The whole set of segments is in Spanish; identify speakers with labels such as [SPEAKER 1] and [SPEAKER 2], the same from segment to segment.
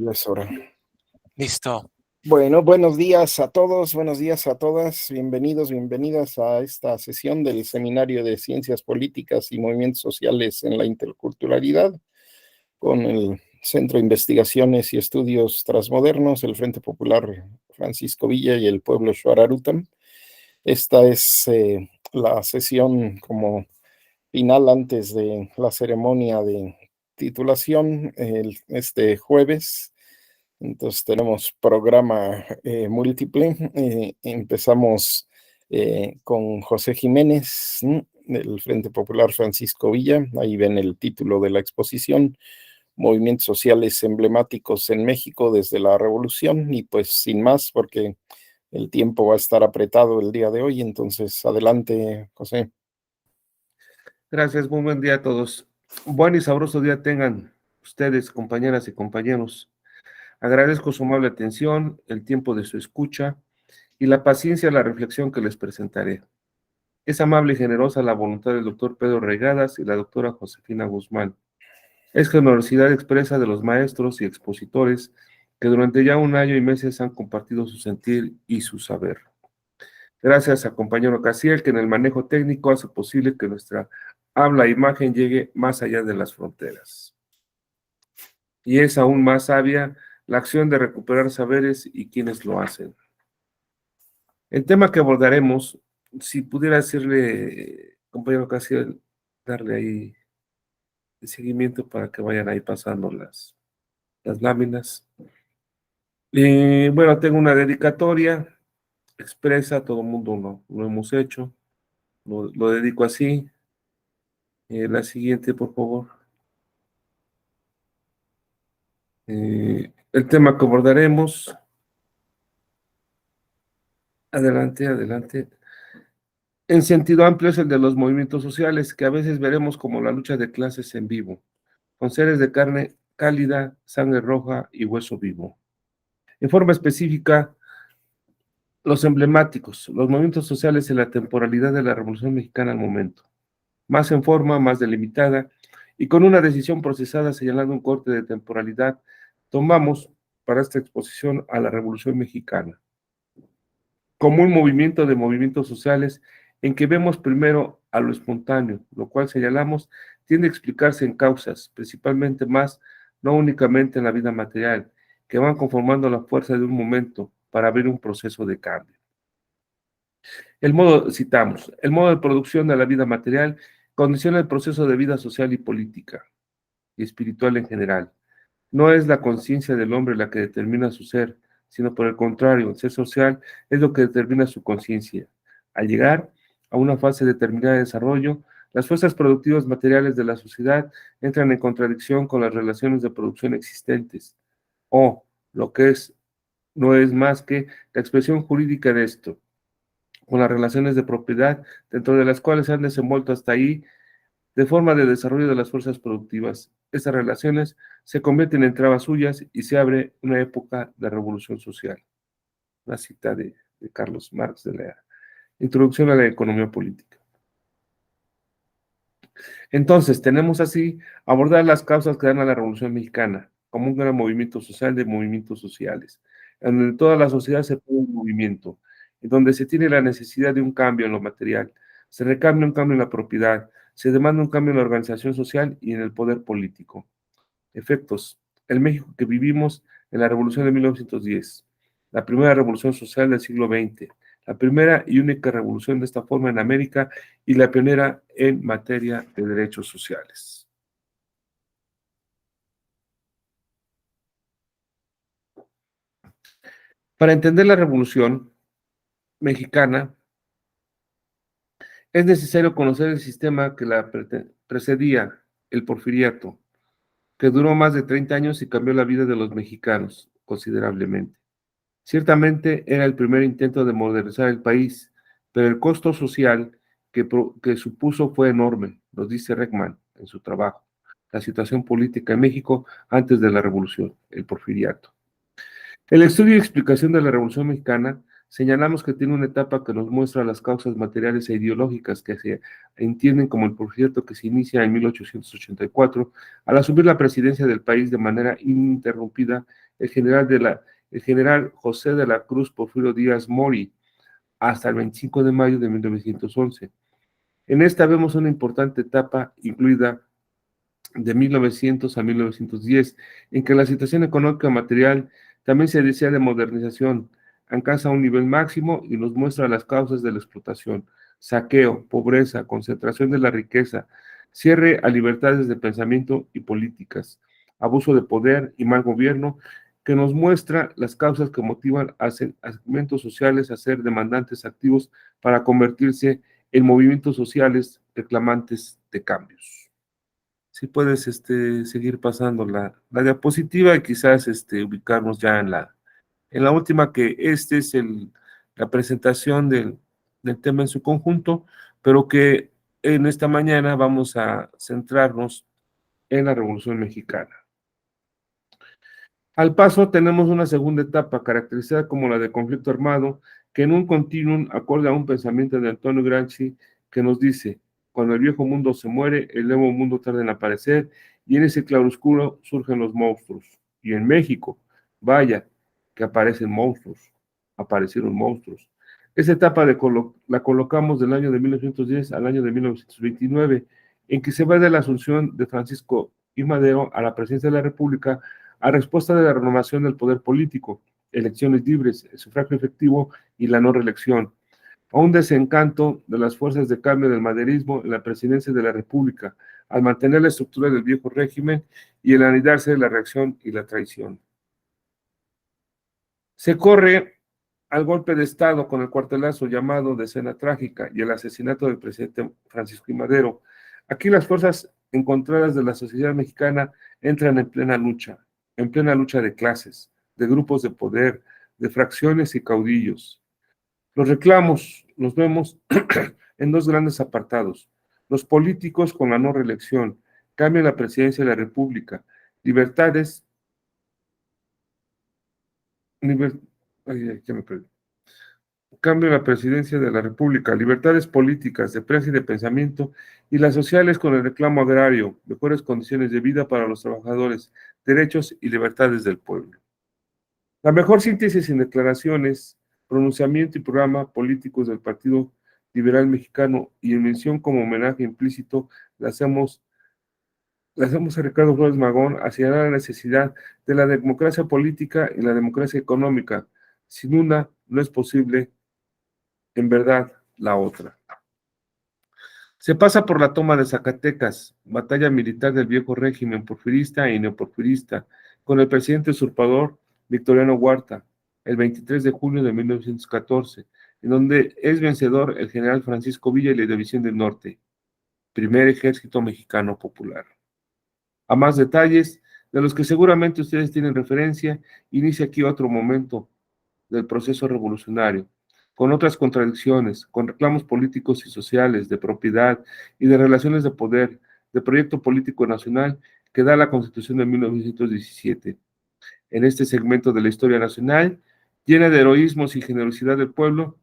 [SPEAKER 1] Ya es hora.
[SPEAKER 2] Listo.
[SPEAKER 1] Bueno, buenos días a todos, buenos días a todas. Bienvenidos, bienvenidas a esta sesión del Seminario de Ciencias Políticas y Movimientos Sociales en la Interculturalidad con el Centro de Investigaciones y Estudios Transmodernos, el Frente Popular Francisco Villa y el Pueblo Xuararutam. Esta es la sesión como final antes de la ceremonia de titulación este jueves. Entonces tenemos programa múltiple. Empezamos con José Jiménez, del Frente Popular Francisco Villa. Ahí ven el título de la exposición, Movimientos Sociales Emblemáticos en México desde la Revolución. Y pues sin más, porque el tiempo va a estar apretado el día de hoy. Entonces adelante, José.
[SPEAKER 3] Gracias, muy buen día a todos. Buen y sabroso día tengan ustedes, compañeras y compañeros. Agradezco su amable atención, el tiempo de su escucha y la paciencia a la reflexión que les presentaré. Es amable y generosa la voluntad del doctor Pedro Regadas y la doctora Josefina Guzmán. Es generosidad expresa de los maestros y expositores que durante ya un año y meses han compartido su sentir y su saber. Gracias a compañero Casiel, que en el manejo técnico hace posible que nuestra habla e imagen llegue más allá de las fronteras. Y es aún más sabia la acción de recuperar saberes y quienes lo hacen. El tema que abordaremos, si pudiera decirle, compañero Casiel, darle ahí el seguimiento para que vayan ahí pasando las láminas. Bueno, tengo una dedicatoria expresa, todo el mundo lo hemos hecho, lo dedico así. La siguiente, por favor. El tema que abordaremos. Adelante, adelante. En sentido amplio es el de los movimientos sociales, que a veces veremos como la lucha de clases en vivo, con seres de carne cálida, sangre roja y hueso vivo. En forma específica, los emblemáticos, los movimientos sociales en la temporalidad de la Revolución Mexicana al momento. Más en forma, más delimitada, y con una decisión procesada señalando un corte de temporalidad, tomamos para esta exposición a la Revolución Mexicana, como un movimiento de movimientos sociales en que vemos primero a lo espontáneo, lo cual señalamos tiende a explicarse en causas, principalmente más, no únicamente en la vida material, que van conformando la fuerza de un momento para abrir un proceso de cambio. Citamos, el modo de producción de la vida material condiciona el proceso de vida social y política, y espiritual en general. No es la conciencia del hombre la que determina su ser, sino por el contrario, el ser social es lo que determina su conciencia. Al llegar a una fase determinada de desarrollo, las fuerzas productivas materiales de la sociedad entran en contradicción con las relaciones de producción existentes, o lo que no es más que la expresión jurídica de esto, con las relaciones de propiedad, dentro de las cuales se han desenvuelto hasta ahí de forma de desarrollo de las fuerzas productivas. Estas relaciones se convierten en trabas suyas y se abre una época de revolución social. Una cita de Carlos Marx de la Introducción a la Economía Política. Entonces, tenemos así abordar las causas que dan a la Revolución Mexicana, como un gran movimiento social de movimientos sociales, en donde toda la sociedad se pone en movimiento, en donde se tiene la necesidad de un cambio en lo material, se recambia un cambio en la propiedad, se demanda un cambio en la organización social y en el poder político. Efectos. El México que vivimos en la Revolución de 1910, la primera revolución social del siglo XX, la primera y única revolución de esta forma en América y la pionera en materia de derechos sociales. Para entender la Revolución Mexicana, es necesario conocer el sistema que la precedía, el porfiriato, que duró más de 30 años y cambió la vida de los mexicanos considerablemente. Ciertamente era el primer intento de modernizar el país, pero el costo social que supuso fue enorme, nos dice Reckman en su trabajo, La situación política en México antes de la Revolución, el porfiriato. El estudio y explicación de la Revolución Mexicana señalamos que tiene una etapa que nos muestra las causas materiales e ideológicas que se entienden como el porfiriato que se inicia en 1884 al asumir la presidencia del país de manera ininterrumpida el general José de la Cruz Porfirio Díaz Mori, hasta el 25 de mayo de 1911. En esta vemos una importante etapa incluida de 1900 a 1910, en que la situación económica material también se desea de modernización, alcanza un nivel máximo y nos muestra las causas de la explotación: saqueo, pobreza, concentración de la riqueza, cierre a libertades de pensamiento y políticas, abuso de poder y mal gobierno, que nos muestra las causas que motivan a segmentos sociales a ser demandantes activos para convertirse en movimientos sociales reclamantes de cambios. Si puedes seguir pasando la diapositiva y quizás ubicarnos ya en la última, que es la presentación del tema en su conjunto, pero que en esta mañana vamos a centrarnos en la Revolución Mexicana. Al paso tenemos una segunda etapa caracterizada como la de conflicto armado, que en un continuum acorde a un pensamiento de Antonio Gramsci que nos dice: cuando el viejo mundo se muere, el nuevo mundo tarda en aparecer, y en ese claroscuro surgen los monstruos. Y en México, vaya, que aparecen monstruos, aparecieron monstruos. Esa etapa la colocamos del año de 1910 al año de 1929, en que se va de la asunción de Francisco I. Madero a la presidencia de la República, a respuesta de la renovación del poder político, elecciones libres, el sufragio efectivo y la no reelección, a un desencanto de las fuerzas de cambio del maderismo en la presidencia de la República, al mantener la estructura del viejo régimen y el anidarse de la reacción y la traición. Se corre al golpe de Estado con el cuartelazo llamado Decena Trágica y el asesinato del presidente Francisco I. Madero. Aquí las fuerzas encontradas de la sociedad mexicana entran en plena lucha de clases, de grupos de poder, de fracciones y caudillos. Los reclamos los vemos en dos grandes apartados: los políticos con la no reelección, cambio en la presidencia de la República, libertades, ya me perdí. Cambio en la presidencia de la República, libertades políticas, de prensa y de pensamiento, y las sociales con el reclamo agrario, mejores condiciones de vida para los trabajadores, derechos y libertades del pueblo. La mejor síntesis en declaraciones, pronunciamiento y programa políticos del Partido Liberal Mexicano y en mención como homenaje implícito la hacemos a Ricardo Flores Magón hacia la necesidad de la democracia política y la democracia económica. Sin una no es posible, en verdad, la otra. Se pasa por la toma de Zacatecas, batalla militar del viejo régimen porfirista y neoporfirista, con el presidente usurpador Victoriano Huerta, el 23 de junio de 1914, en donde es vencedor el general Francisco Villa y la División del Norte, primer ejército mexicano popular. A más detalles, de los que seguramente ustedes tienen referencia, inicia aquí otro momento del proceso revolucionario, con otras contradicciones, con reclamos políticos y sociales, de propiedad y de relaciones de poder, de proyecto político nacional que da la Constitución de 1917. En este segmento de la historia nacional, llena de heroísmos y generosidad del pueblo,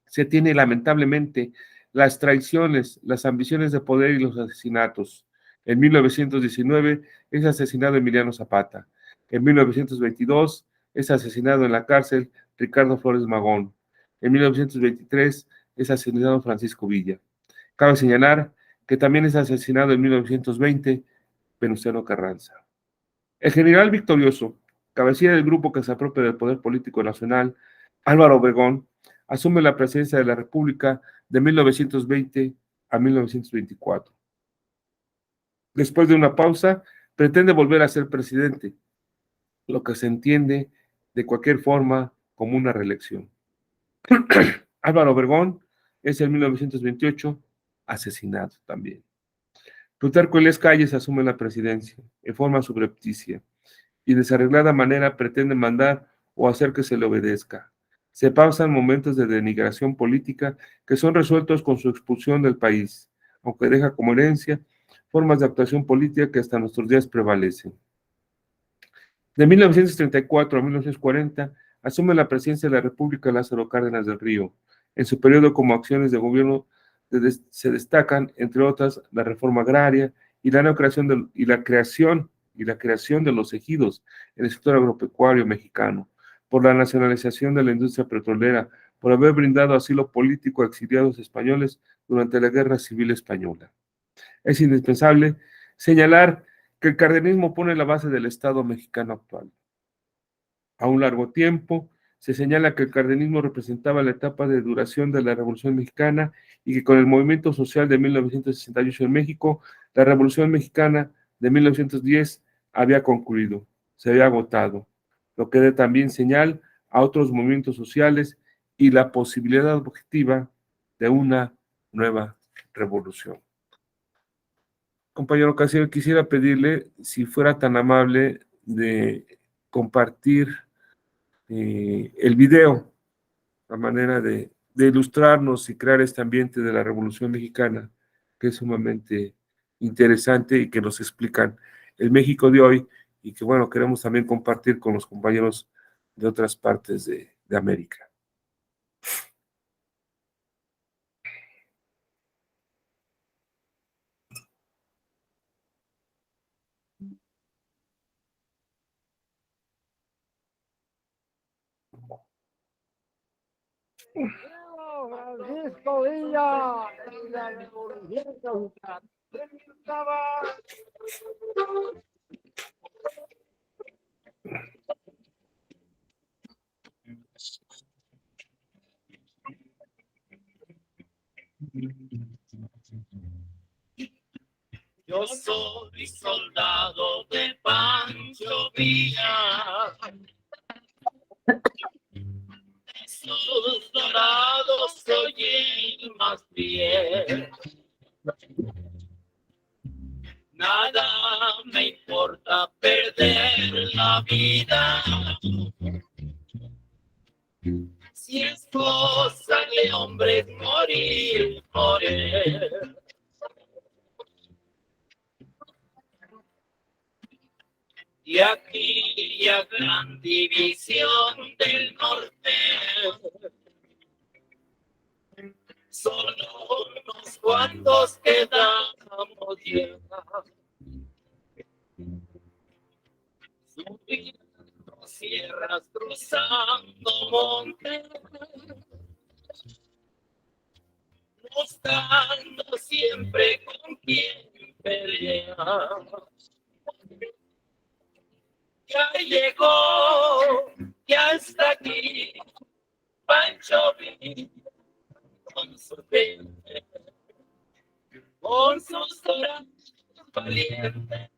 [SPEAKER 3] se tiene lamentablemente las traiciones, las ambiciones de poder y los asesinatos. En 1919 es asesinado Emiliano Zapata. En 1922 es asesinado en la cárcel Ricardo Flores Magón. En 1923 es asesinado Francisco Villa. Cabe señalar que también es asesinado en 1920 Venustiano Carranza. El general victorioso, cabecilla del grupo que se apropia del poder político nacional, Álvaro Obregón, asume la presidencia de la República de 1920 a 1924. Después de una pausa, pretende volver a ser presidente, lo que se entiende de cualquier forma como una reelección. Álvaro Obregón es en 1928 asesinado también. Plutarco Elías Calles asume la presidencia en forma subrepticia y de desarreglada manera pretende mandar o hacer que se le obedezca. Se pasan momentos de denigración política que son resueltos con su expulsión del país, aunque deja como herencia formas de actuación política que hasta nuestros días prevalecen. De 1934 a 1940 asume la presidencia de la República Lázaro Cárdenas del Río. En su periodo como acciones de gobierno se destacan, entre otras, la reforma agraria y la creación y la creación de los ejidos en el sector agropecuario mexicano, por la nacionalización de la industria petrolera, por haber brindado asilo político a exiliados españoles durante la Guerra Civil Española. Es indispensable señalar que el cardenismo pone la base del Estado mexicano actual. A un largo tiempo, se señala que el cardenismo representaba la etapa de duración de la Revolución Mexicana y que con el movimiento social de 1968 en México, la Revolución Mexicana de 1910 había concluido, se había agotado, lo que da también señal a otros movimientos sociales y la posibilidad objetiva de una nueva revolución. Compañero Castillo, quisiera pedirle si fuera tan amable de compartir el video, a manera de ilustrarnos y crear este ambiente de la Revolución Mexicana, que es sumamente interesante y que nos explican el México de hoy y que, bueno, queremos también compartir con los compañeros de otras partes de América.
[SPEAKER 2] Francisco Villa, la Revolución Mexicana. Yo soy soldado de Pancho Villa. Esos dorados soy el más fiel. Nada me importa perder la vida. Si es cosa de hombres morir por él. Y aquella gran división del norte, solo unos cuantos quedamos ya. Subiendo sierras, cruzando montes, buscando siempre con quien pelear. Ya llegó, ya está aquí, Pancho Villa, con su gente, con sus dorados valientes,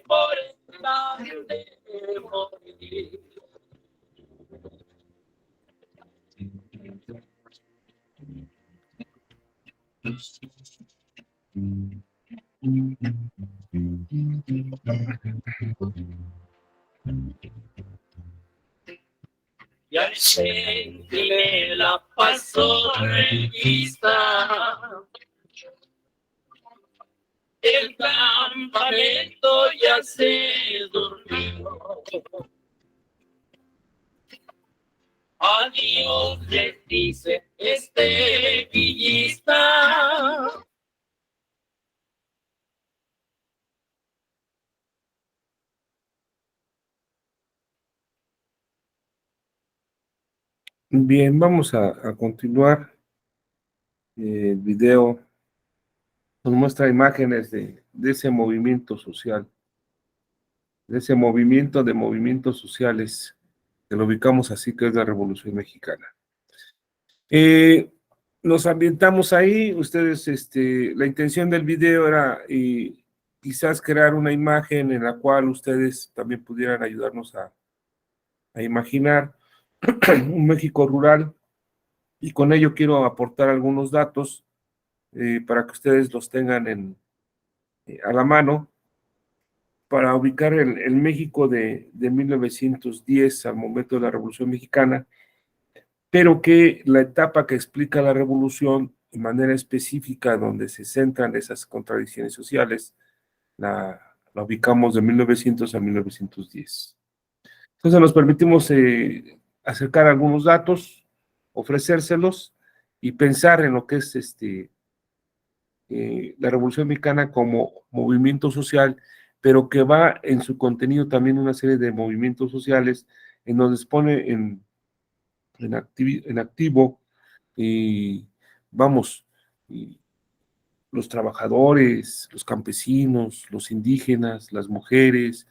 [SPEAKER 2] por el lado de morir. Y al centinela pasó revista. El campamento ya se durmió. Adiós les dice este villista.
[SPEAKER 3] Bien, vamos a continuar. El video nos muestra imágenes de ese movimiento social, de ese movimiento de movimientos sociales, que lo ubicamos así, que es la Revolución Mexicana. Nos ambientamos ahí, ustedes, la intención del video era quizás crear una imagen en la cual ustedes también pudieran ayudarnos a imaginar un México rural, y con ello quiero aportar algunos datos para que ustedes los tengan a la mano, para ubicar el México de 1910 al momento de la Revolución Mexicana, pero que la etapa que explica la revolución de manera específica, donde se centran esas contradicciones sociales, la ubicamos de 1900 a 1910. Entonces nos permitimos acercar algunos datos, ofrecérselos y pensar en lo que es la Revolución Mexicana como movimiento social, pero que va en su contenido también una serie de movimientos sociales en donde se pone en activo, y vamos, y los trabajadores, los campesinos, los indígenas, las mujeres,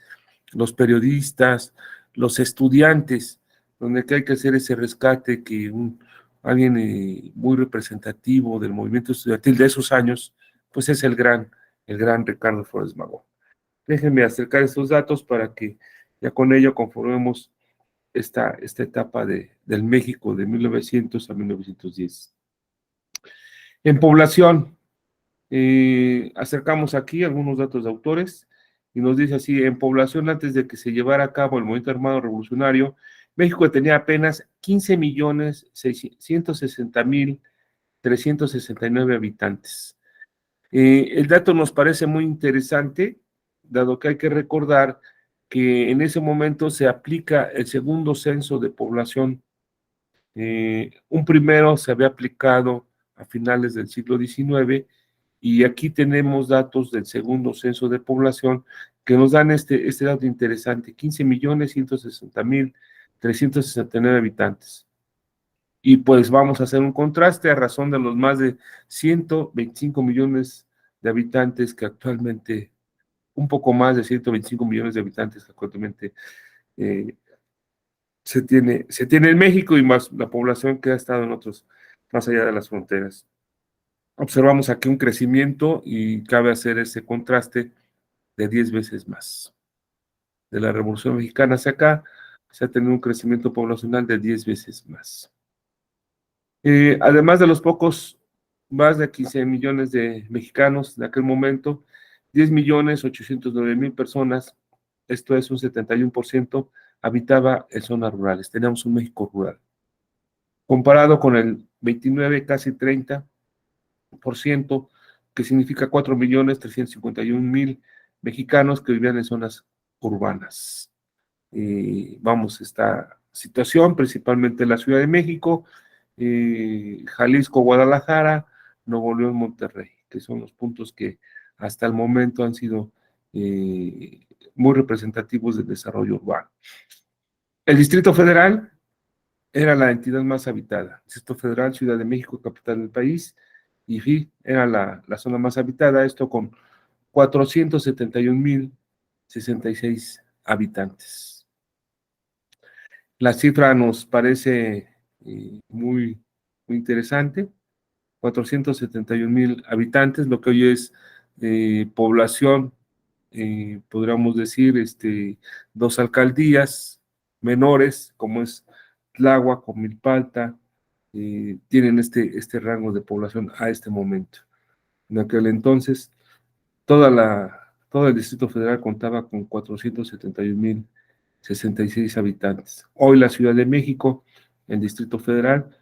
[SPEAKER 3] los periodistas, los estudiantes, donde aquí hay que hacer ese rescate que alguien muy representativo del movimiento estudiantil de esos años, pues es el gran Ricardo Flores Magón. Déjenme acercar estos datos para que ya con ello conformemos esta etapa del México de 1900 a 1910. En población, acercamos aquí algunos datos de autores y nos dice así: en población, antes de que se llevara a cabo el movimiento armado revolucionario, México tenía apenas 15.660.369 habitantes. El dato nos parece muy interesante, dado que hay que recordar que en ese momento se aplica el segundo censo de población. Un primero se había aplicado a finales del siglo XIX, y aquí tenemos datos del segundo censo de población que nos dan este dato interesante: 15.160.369 habitantes. Y pues vamos a hacer un contraste a razón de los más de 125 millones de habitantes que actualmente, un poco más de 125 millones de habitantes que actualmente eh, se tiene en México, y más la población que ha estado en otros, más allá de las fronteras. Observamos aquí un crecimiento y cabe hacer ese contraste de 10 veces más. De la Revolución Mexicana hacia acá, se ha tenido un crecimiento poblacional de 10 veces más. Además de los pocos, más de 15 millones de mexicanos de aquel momento, 10.809.000 personas, esto es un 71%, habitaba en zonas rurales. Teníamos un México rural. Comparado con el 29, casi 30%, que significa 4.351.000 mexicanos que vivían en zonas urbanas. Vamos, esta situación, principalmente en la Ciudad de México, Jalisco, Guadalajara, Nuevo León, Monterrey, que son los puntos que hasta el momento han sido muy representativos del desarrollo urbano. El Distrito Federal era la entidad más habitada. Distrito Federal, Ciudad de México, capital del país, y sí, era la zona más habitada, esto con 471.066 habitantes. La cifra nos parece muy interesante: 471.000 habitantes, lo que hoy es población, podríamos decir, 2 alcaldías menores, como es Tláhuac o Milpalta, tienen este rango de población a este momento. En aquel entonces, todo el Distrito Federal contaba con 471.066 habitantes. Hoy la Ciudad de México, el Distrito Federal,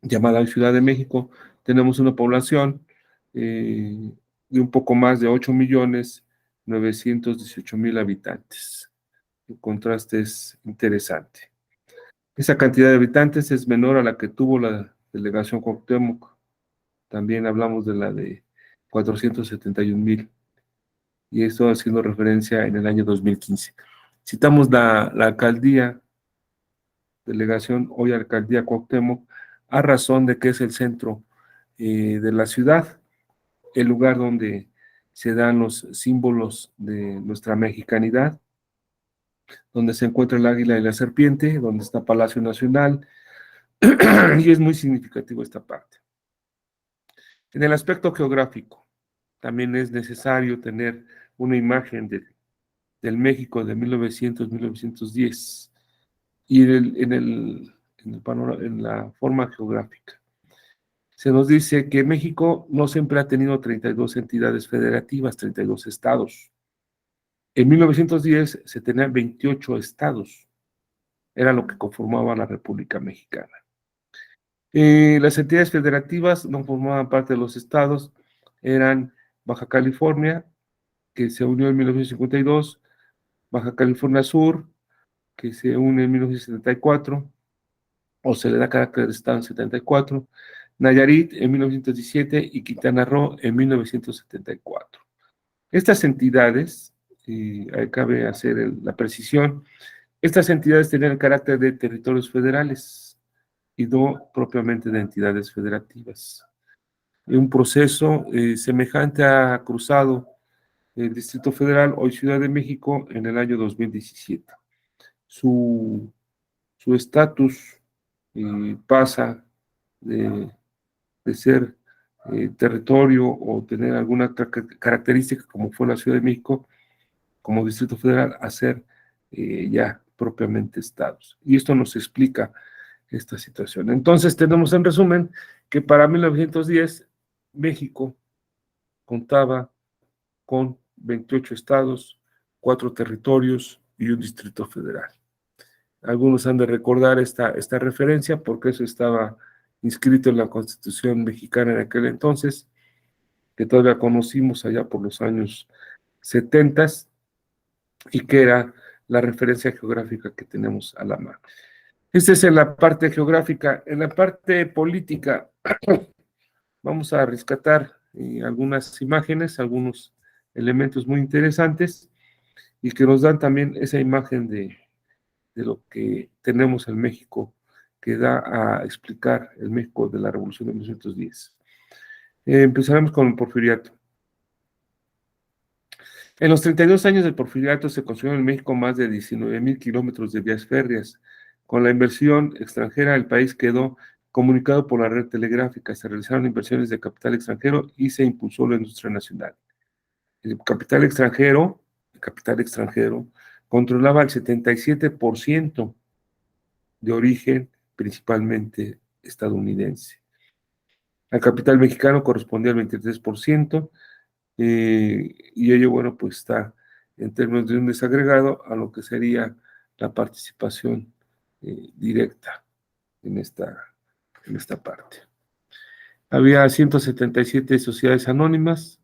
[SPEAKER 3] llamada Ciudad de México, tenemos una población de un poco más de 8.918.000 habitantes. El contraste es interesante. Esa cantidad de habitantes es menor a la que tuvo la delegación Cuauhtémoc. También hablamos de la de 471.000, y esto haciendo referencia en el año 2015. Citamos la alcaldía, delegación, hoy alcaldía Cuauhtémoc, a razón de que es el centro de la ciudad, el lugar donde se dan los símbolos de nuestra mexicanidad, donde se encuentra el águila y la serpiente, donde está Palacio Nacional, y es muy significativo esta parte. En el aspecto geográfico, también es necesario tener una imagen del México de 1900-1910, y en la forma geográfica. Se nos dice que México no siempre ha tenido 32 entidades federativas, 32 estados. En 1910 se tenían 28 estados, era lo que conformaba la República Mexicana. Las entidades federativas no formaban parte de los estados, eran Baja California, que se unió en 1952, Baja California Sur, que se une en 1974, o se le da carácter de estado en 74, Nayarit en 1917 y Quintana Roo en 1974. Estas entidades, ahí cabe hacer la precisión, estas entidades tenían el carácter de territorios federales y no propiamente de entidades federativas. Un proceso semejante ha cruzado el Distrito Federal, hoy Ciudad de México, en el año 2017. Su estatus pasa de ser territorio o tener alguna característica como fue la Ciudad de México como Distrito Federal a ser ya propiamente estados. Y esto nos explica esta situación. Entonces tenemos en resumen que para 1910 México contaba con 28 estados, 4 territorios y un distrito federal. Algunos han de recordar esta referencia porque eso estaba inscrito en la Constitución mexicana en aquel entonces, que todavía conocimos allá por los años 70 y que era la referencia geográfica que tenemos a la mano. Esta es en la parte geográfica. En la parte política vamos a rescatar algunas imágenes, algunos elementos muy interesantes y que nos dan también esa imagen de lo que tenemos en México, que da a explicar el México de la Revolución de 1910. Empezaremos con el Porfiriato. En los 32 años del Porfiriato se construyeron en México más de 19,000 kilómetros de vías férreas. Con la inversión extranjera, el país quedó comunicado por la red telegráfica, se realizaron inversiones de capital extranjero y se impulsó la industria nacional. El capital extranjero controlaba el 77% de origen principalmente estadounidense. Al capital mexicano correspondía al 23%, y ello, bueno, pues está en términos de un desagregado a lo que sería la participación directa en esta parte. Había 177 sociedades anónimas,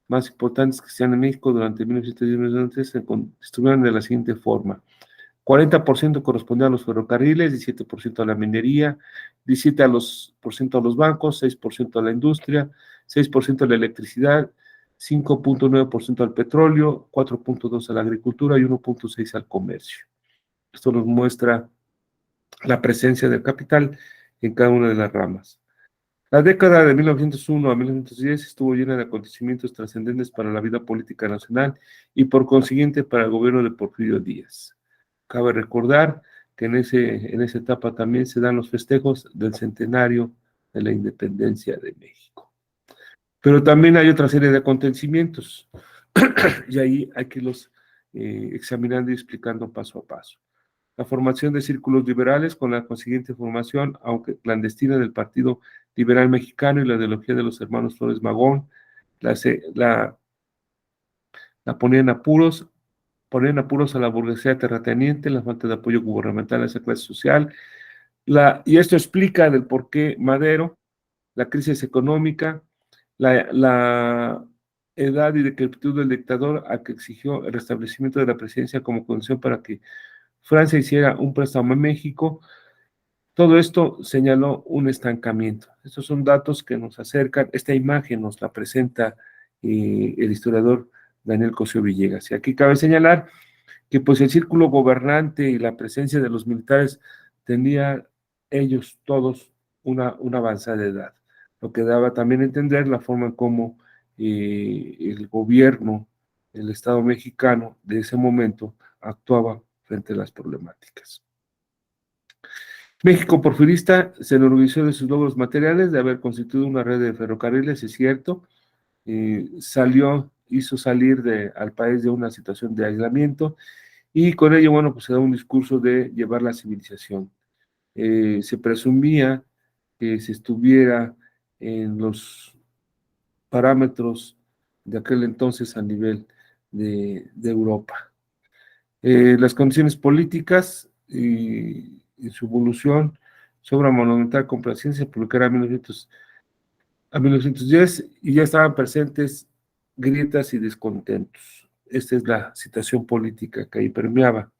[SPEAKER 3] más importantes que se han en México durante 1910, se distribuían de la siguiente forma: 40% correspondía a los ferrocarriles, 17% a la minería, 17% a los bancos, 6% a la industria, 6% a la electricidad, 5.9% al petróleo, 4.2% a la agricultura y 1.6% al comercio. Esto nos muestra la presencia del capital en cada una de las ramas. La década de 1901 a 1910 estuvo llena de acontecimientos trascendentes para la vida política nacional y por consiguiente para el gobierno de Porfirio Díaz. Cabe recordar que en esa etapa también se dan los festejos del centenario de la independencia de México. Pero también hay otra serie de acontecimientos y ahí hay que irlos examinando y explicando paso a paso. La formación de círculos liberales con la consiguiente formación, aunque clandestina, del Partido Liberal Mexicano y la ideología de los hermanos Flores Magón, la ponían apuros a la burguesía terrateniente, la falta de apoyo gubernamental a esa clase social, y esto explica del por qué Madero, la crisis económica, la edad y decrepitud del dictador, a que exigió el restablecimiento de la presidencia como condición para que Francia hiciera un préstamo a México. Todo esto señaló un estancamiento. Estos son datos que nos acercan. Esta imagen nos la presenta el historiador Daniel Cosío Villegas. Y aquí cabe señalar que pues el círculo gobernante y la presencia de los militares tenía ellos todos una avanzada edad, lo que daba también a entender la forma en cómo el gobierno, el Estado mexicano de ese momento actuaba frente a las problemáticas. México porfirista se enorgulleció de sus logros materiales, de haber constituido una red de ferrocarriles, es cierto, hizo salir al país de una situación de aislamiento, y con ello, bueno, pues se da un discurso de llevar la civilización. Se presumía que se estuviera en los parámetros de aquel entonces a nivel de Europa. Las condiciones políticas y su evolución, sobra monumental complacencia, publicará a 1910, y ya estaban presentes grietas y descontentos. Esta es la situación política que ahí permeaba.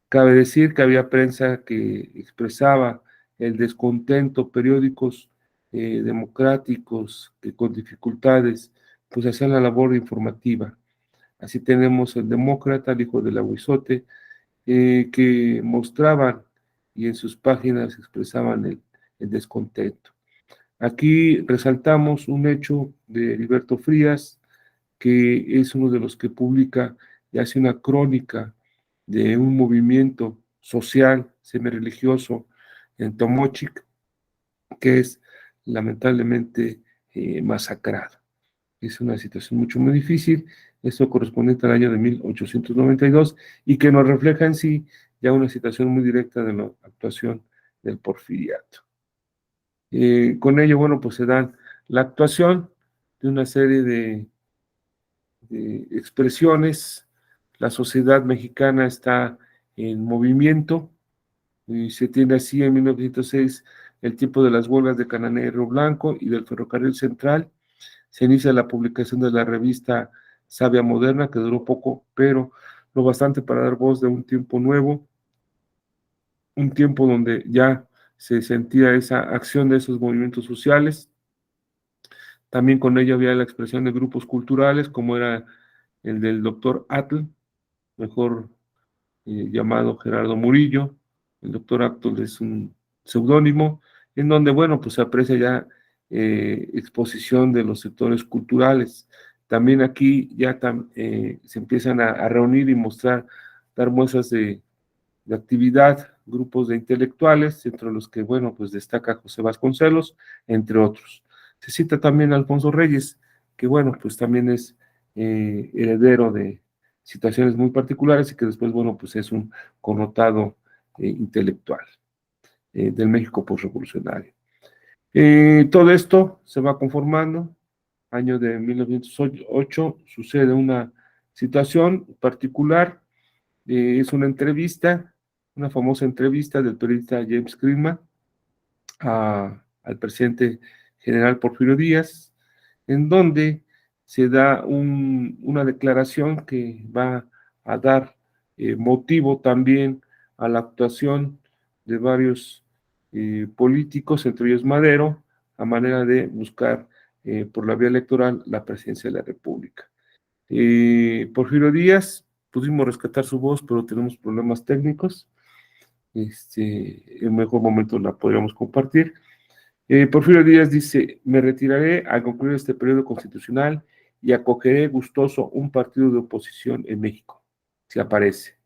[SPEAKER 3] Cabe decir que había prensa que expresaba el descontento, periódicos democráticos que con dificultades pues hacían la labor informativa. Así tenemos el Demócrata, el hijo del Aguizote, que mostraban y en sus páginas expresaban el descontento. Aquí resaltamos un hecho de Heriberto Frías, que es uno de los que publica y hace una crónica de un movimiento social semi-religioso en Tomochic, que es lamentablemente masacrado. Es una situación mucho muy difícil, esto correspondiente al año de 1892 y que nos refleja en sí ya una situación muy directa de la actuación del porfiriato. Con ello, bueno, pues se dan la actuación de una serie de expresiones. La sociedad mexicana está en movimiento y se tiene así en 1906 el tiempo de las huelgas de Cananero Blanco y del Ferrocarril Central. Se inicia la publicación de la revista Sabia Moderna, que duró poco, pero lo bastante para dar voz de un tiempo nuevo, un tiempo donde ya se sentía esa acción de esos movimientos sociales. También con ello había la expresión de grupos culturales, como era el del doctor Atl, mejor llamado Gerardo Murillo. El doctor Atl es un seudónimo, en donde, bueno, pues se aprecia ya exposición de los sectores culturales. También aquí ya se empiezan a reunir y mostrar, dar muestras de actividad, grupos de intelectuales, entre los que, bueno, pues destaca José Vasconcelos, entre otros. Se cita también a Alfonso Reyes, que, bueno, pues también es heredero de situaciones muy particulares y que después, bueno, pues es un connotado intelectual del México postrevolucionario. Todo esto se va conformando. Año de 1908 sucede una situación particular, es una entrevista, una famosa entrevista del periodista James Greenman al presidente general Porfirio Díaz, en donde se da una declaración que va a dar motivo también a la actuación de varios políticos, entre ellos Madero, a manera de buscar por la vía electoral la presidencia de la República. Porfirio Díaz, pudimos rescatar su voz, pero tenemos problemas técnicos. En mejor momento la podríamos compartir. Porfirio Díaz dice: me retiraré al concluir este periodo constitucional y acogeré gustoso un partido de oposición en México, si aparece.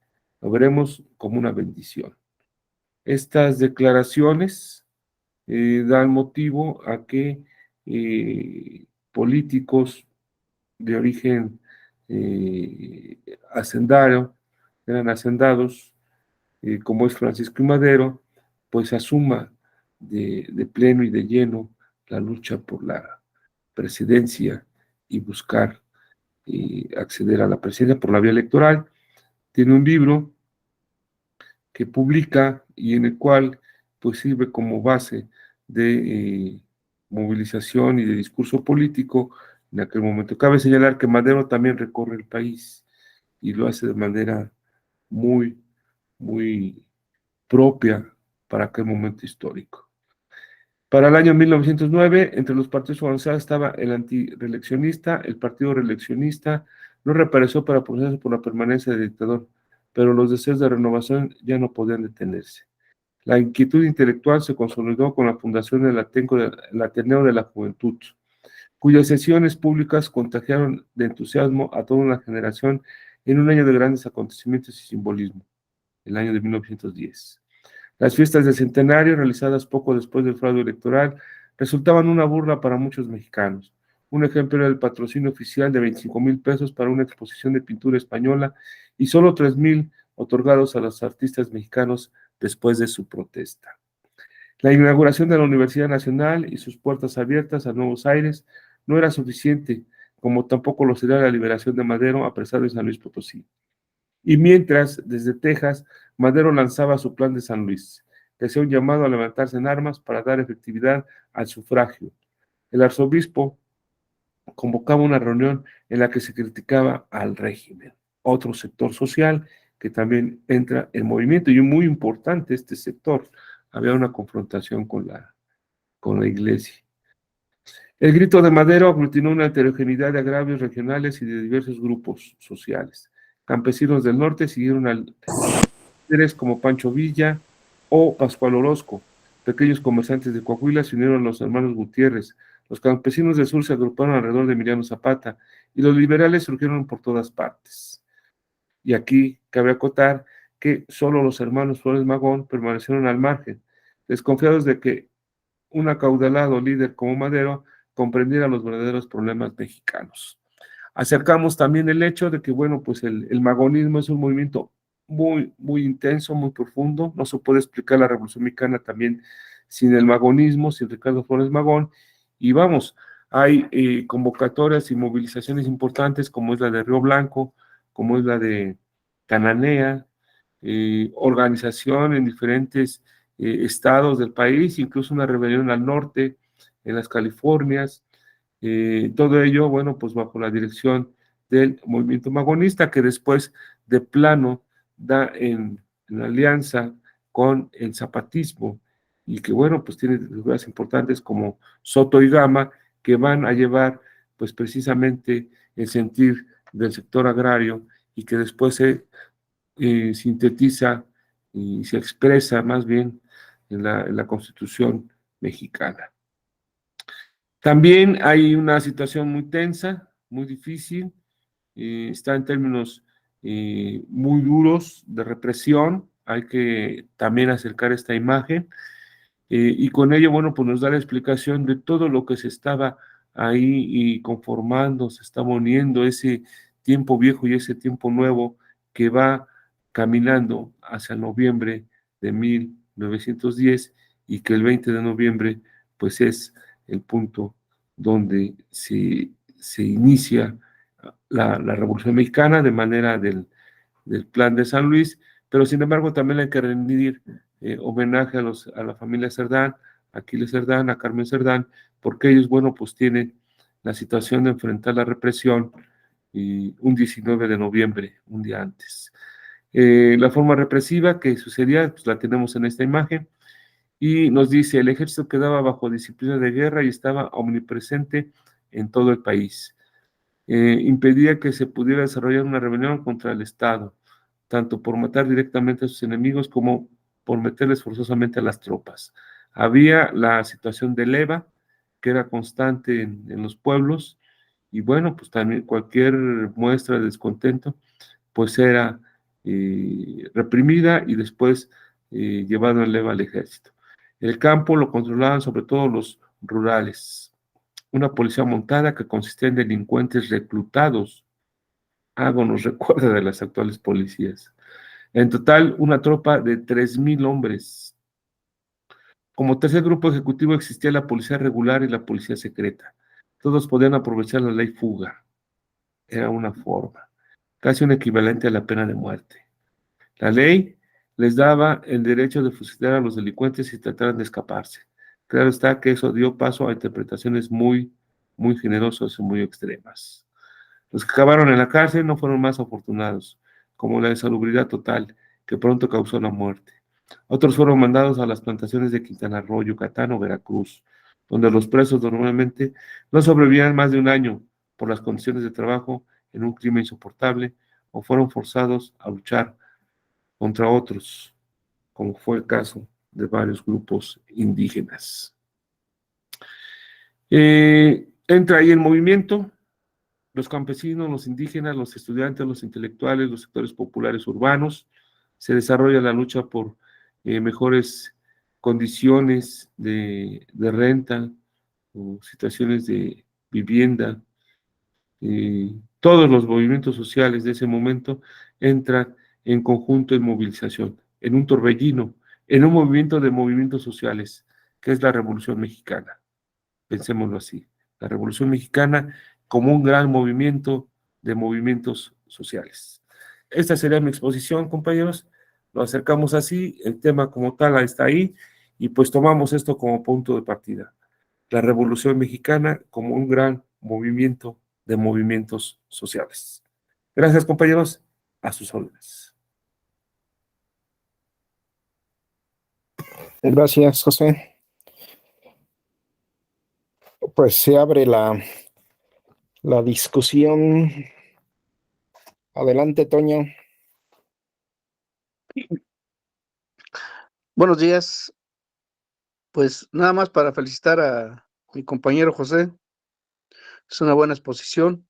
[SPEAKER 3] Lo veremos como una bendición. Estas declaraciones dan motivo a que políticos de origen hacendario, eran hacendados, como es Francisco I. Madero, pues asuma de pleno y de lleno la lucha por la presidencia y buscar acceder a la presidencia por la vía electoral. Tiene un libro que publica y en el cual pues sirve como base de movilización y de discurso político en aquel momento. Cabe señalar que Madero también recorre el país y lo hace de manera muy, muy propia para aquel momento histórico. Para el año 1909, entre los partidos organizados estaba el antireeleccionista, el partido reeleccionista no reapareció para procesar por la permanencia del dictador, pero los deseos de renovación ya no podían detenerse. La inquietud intelectual se consolidó con la fundación del Ateneo de la Juventud, cuyas sesiones públicas contagiaron de entusiasmo a toda una generación en un año de grandes acontecimientos y simbolismo, el año de 1910. Las fiestas del centenario, realizadas poco después del fraude electoral, resultaban una burla para muchos mexicanos. Un ejemplo era el patrocinio oficial de 25,000 pesos para una exposición de pintura española y solo 3,000 otorgados a los artistas mexicanos después de su protesta. La inauguración de la Universidad Nacional y sus puertas abiertas a nuevos aires no era suficiente, como tampoco lo será la liberación de Madero apresado en San Luis Potosí. Y mientras, desde Texas, Madero lanzaba su plan de San Luis, que hacía un llamado a levantarse en armas para dar efectividad al sufragio. El arzobispo convocaba una reunión en la que se criticaba al régimen, otro sector social que también entra en movimiento, y muy importante este sector. Había una confrontación con la iglesia. El Grito de Madero aglutinó una heterogeneidad de agravios regionales y de diversos grupos sociales. Campesinos del norte siguieron a líderes como Pancho Villa o Pascual Orozco. Pequeños comerciantes de Coahuila se unieron a los hermanos Gutiérrez. Los campesinos del sur se agruparon alrededor de Emiliano Zapata y los liberales surgieron por todas partes. Y aquí cabe acotar que solo los hermanos Flores Magón permanecieron al margen, desconfiados de que un acaudalado líder como Madero comprendiera los verdaderos problemas mexicanos. Acercamos también el hecho de que, bueno, pues el magonismo es un movimiento muy intenso, muy profundo. No se puede explicar la Revolución Mexicana también sin el magonismo, sin Ricardo Flores Magón. Y vamos, hay convocatorias y movilizaciones importantes como es la de Río Blanco, como es la de Cananea, organización en diferentes estados del país, incluso una rebelión al norte, en las Californias, todo ello, bueno, pues bajo la dirección del movimiento magonista, que después de plano da en alianza con el zapatismo, y que, bueno, pues tiene figuras importantes como Soto y Gama, que van a llevar, pues precisamente el sentir del sector agrario, y que después se sintetiza y se expresa más bien en la Constitución mexicana. También hay una situación muy tensa, muy difícil, está en términos muy duros de represión. Hay que también acercar esta imagen, y con ello, bueno, pues nos da la explicación de todo lo que se estaba ahí y conformando, se está uniendo ese tiempo viejo y ese tiempo nuevo que va caminando hacia noviembre de 1910, y que el 20 de noviembre pues es el punto donde se inicia la Revolución Mexicana de manera del Plan de San Luis, pero sin embargo también hay que rendir homenaje a la familia Cerdán, a Aquiles Cerdán, a Carmen Cerdán, porque ellos, bueno, pues tienen la situación de enfrentar la represión un 19 de noviembre, un día antes. La forma represiva que sucedía, pues la tenemos en esta imagen, y nos dice, el ejército quedaba bajo disciplina de guerra y estaba omnipresente en todo el país. Impedía que se pudiera desarrollar una rebelión contra el Estado, tanto por matar directamente a sus enemigos como por meterles forzosamente a las tropas. Había la situación de leva, que era constante en los pueblos, y bueno, pues también cualquier muestra de descontento, pues era reprimida y después llevado en leva al ejército. El campo lo controlaban sobre todo los rurales. Una policía montada que consistía en delincuentes reclutados. Algo nos recuerda de las actuales policías. En total, una tropa de 3,000 hombres. Como tercer grupo ejecutivo existía la policía regular y la policía secreta. Todos podían aprovechar la ley fuga. Era una forma, casi un equivalente a la pena de muerte. La ley les daba el derecho de fusilar a los delincuentes si trataran de escaparse. Claro está que eso dio paso a interpretaciones muy generosas y muy extremas. Los que acabaron en la cárcel no fueron más afortunados, como la insalubridad total, que pronto causó la muerte. Otros fueron mandados a las plantaciones de Quintana Roo, Yucatán o Veracruz, donde los presos normalmente no sobrevivían más de un año por las condiciones de trabajo en un clima insoportable, o fueron forzados a luchar contra otros, como fue el caso de varios grupos indígenas. Entra ahí el movimiento, los campesinos, los indígenas, los estudiantes, los intelectuales, los sectores populares urbanos. Se desarrolla la lucha por mejores condiciones de renta o situaciones de vivienda. Todos los movimientos sociales de ese momento entran en conjunto en movilización, en un torbellino, en un movimiento de movimientos sociales, que es la Revolución Mexicana. Pensémoslo así, la Revolución Mexicana como un gran movimiento de movimientos sociales. Esta sería mi exposición, compañeros. Lo acercamos así, el tema como tal está ahí, y pues tomamos esto como punto de partida. La Revolución Mexicana como un gran movimiento de movimientos sociales. Gracias, compañeros. A sus órdenes.
[SPEAKER 1] Gracias, José. Pues se abre la discusión. Adelante, Toño.
[SPEAKER 4] Buenos días. Pues nada más para felicitar a mi compañero José. Es una buena exposición.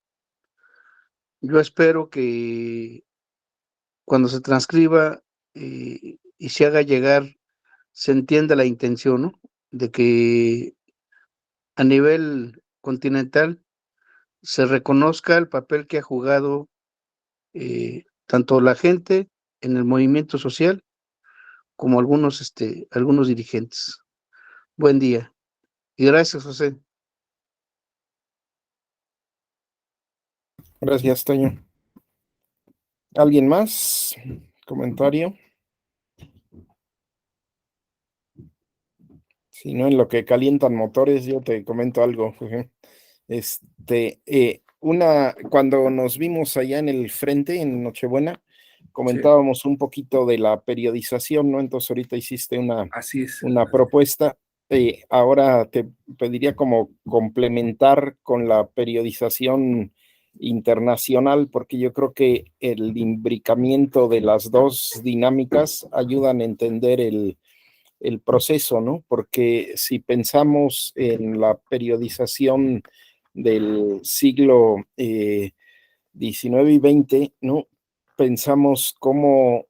[SPEAKER 4] Yo espero que cuando se transcriba y se haga llegar, se entienda la intención, ¿no? De que a nivel continental se reconozca el papel que ha jugado tanto la gente en el movimiento social como algunos dirigentes. Buen día. Y gracias, José.
[SPEAKER 1] Gracias, Toño. ¿Alguien más? ¿Comentario? Si no, en lo que calientan motores, yo te comento algo. Cuando nos vimos allá en el frente, en Nochebuena, comentábamos un poquito de la periodización, ¿no? Entonces ahorita hiciste
[SPEAKER 3] Así es.
[SPEAKER 1] una propuesta. Ahora te pediría como complementar con la periodización internacional, porque yo creo que el imbricamiento de las dos dinámicas ayudan a entender el proceso, ¿no? Porque si pensamos en la periodización del siglo XIX y XX, ¿no? Pensamos cómo,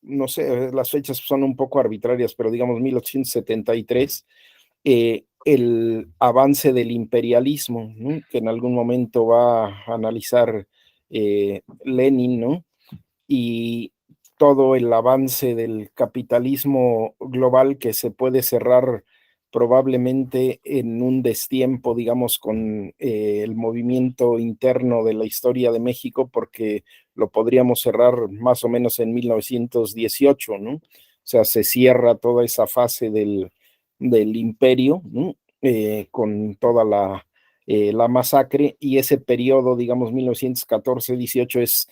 [SPEAKER 1] no sé, las fechas son un poco arbitrarias, pero digamos 1873, el avance del imperialismo, ¿no? Que en algún momento va a analizar Lenin, ¿no? Y todo el avance del capitalismo global que se puede cerrar probablemente en un destiempo, digamos, con el movimiento interno de la historia de México, porque lo podríamos cerrar más o menos en 1918, ¿no? O sea, se cierra toda esa fase del imperio, ¿no? Con toda la masacre, y ese periodo, digamos, 1914-18 es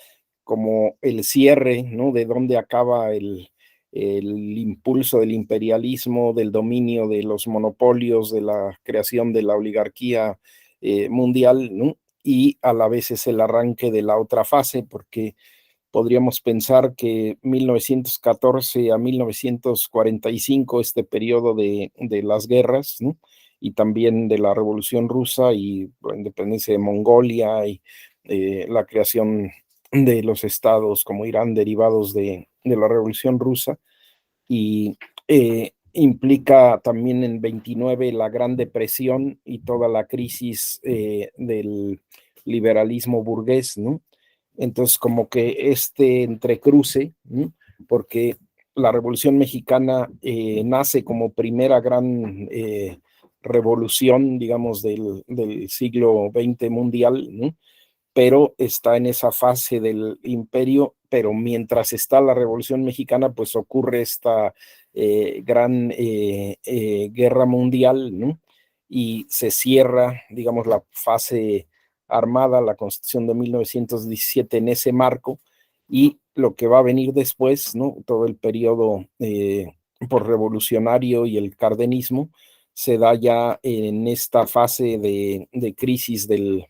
[SPEAKER 1] como el cierre, ¿no? De dónde acaba el impulso del imperialismo, del dominio de los monopolios, de la creación de la oligarquía mundial, ¿no? Y a la vez es el arranque de la otra fase, porque podríamos pensar que 1914 a 1945, este periodo de las guerras, ¿no? Y también de la Revolución Rusa y la independencia de Mongolia y la creación de los estados como Irán derivados de la Revolución Rusa, y implica también en 29 la Gran Depresión y toda la crisis del liberalismo burgués, ¿no? Entonces, como que este entrecruce, ¿no? Porque la Revolución Mexicana nace como primera gran revolución, digamos, del siglo XX mundial, ¿no? Pero está en esa fase del imperio, pero mientras está la Revolución Mexicana, pues ocurre esta gran guerra mundial, ¿no? Y se cierra, digamos, la fase armada, la Constitución de 1917 en ese marco, y lo que va a venir después, ¿no? Todo el periodo posrevolucionario y el cardenismo se da ya en esta fase de crisis del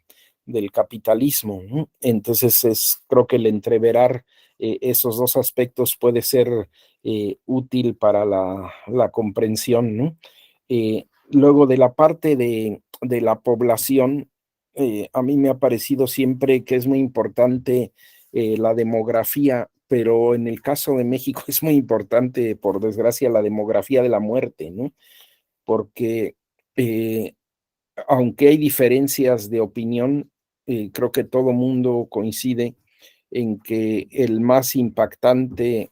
[SPEAKER 1] capitalismo, ¿no? Entonces creo que el entreverar esos dos aspectos puede ser útil para la comprensión, ¿no? Luego de la parte de la población, a mí me ha parecido siempre que es muy importante la demografía, pero en el caso de México es muy importante, por desgracia, la demografía de la muerte, ¿no? Porque aunque hay diferencias de opinión, creo que todo mundo coincide en que el más impactante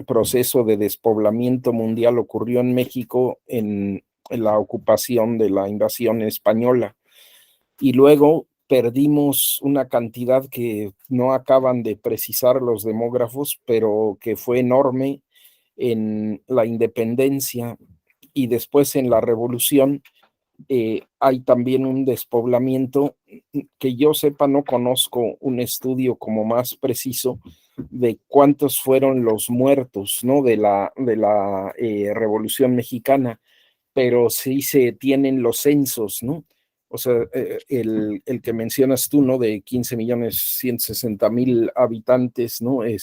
[SPEAKER 1] proceso de despoblamiento mundial ocurrió en México en la ocupación de la invasión española. Y luego perdimos una cantidad que no acaban de precisar los demógrafos, pero que fue enorme en la independencia y después en la revolución. Hay también un despoblamiento que yo sepa, no conozco un estudio como más preciso de cuántos fueron los muertos, ¿no? De la Revolución Mexicana, pero sí se tienen los censos, ¿no? O sea, el que mencionas tú, ¿no? De 15.160.000 habitantes, ¿no? En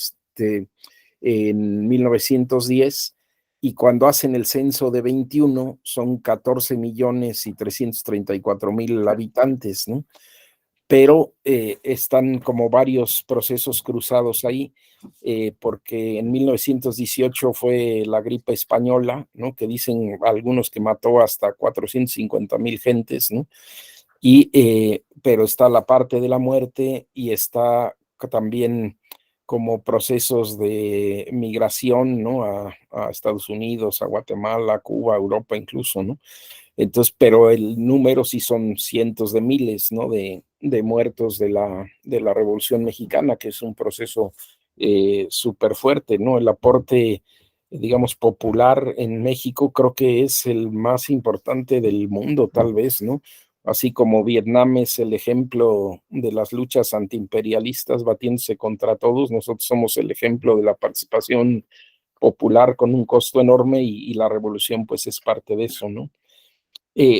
[SPEAKER 1] 1910, y cuando hacen el censo de 21 son 14.334.000 habitantes, ¿no? Pero están como varios procesos cruzados ahí, porque en 1918 fue la gripe española, ¿no? Que dicen algunos que mató hasta 450.000 gentes, ¿no? Pero está la parte de la muerte y está también como procesos de migración, ¿no? A Estados Unidos, a Guatemala, a Cuba, a Europa incluso, ¿no? Entonces, pero el número sí son cientos de miles, ¿no? De muertos de la Revolución Mexicana, que es un proceso súper fuerte, ¿no? El aporte, digamos, popular en México creo que es el más importante del mundo, tal vez, ¿no? Así como Vietnam es el ejemplo de las luchas antiimperialistas batiéndose contra todos, nosotros somos el ejemplo de la participación popular con un costo enorme y la revolución pues es parte de eso, ¿no?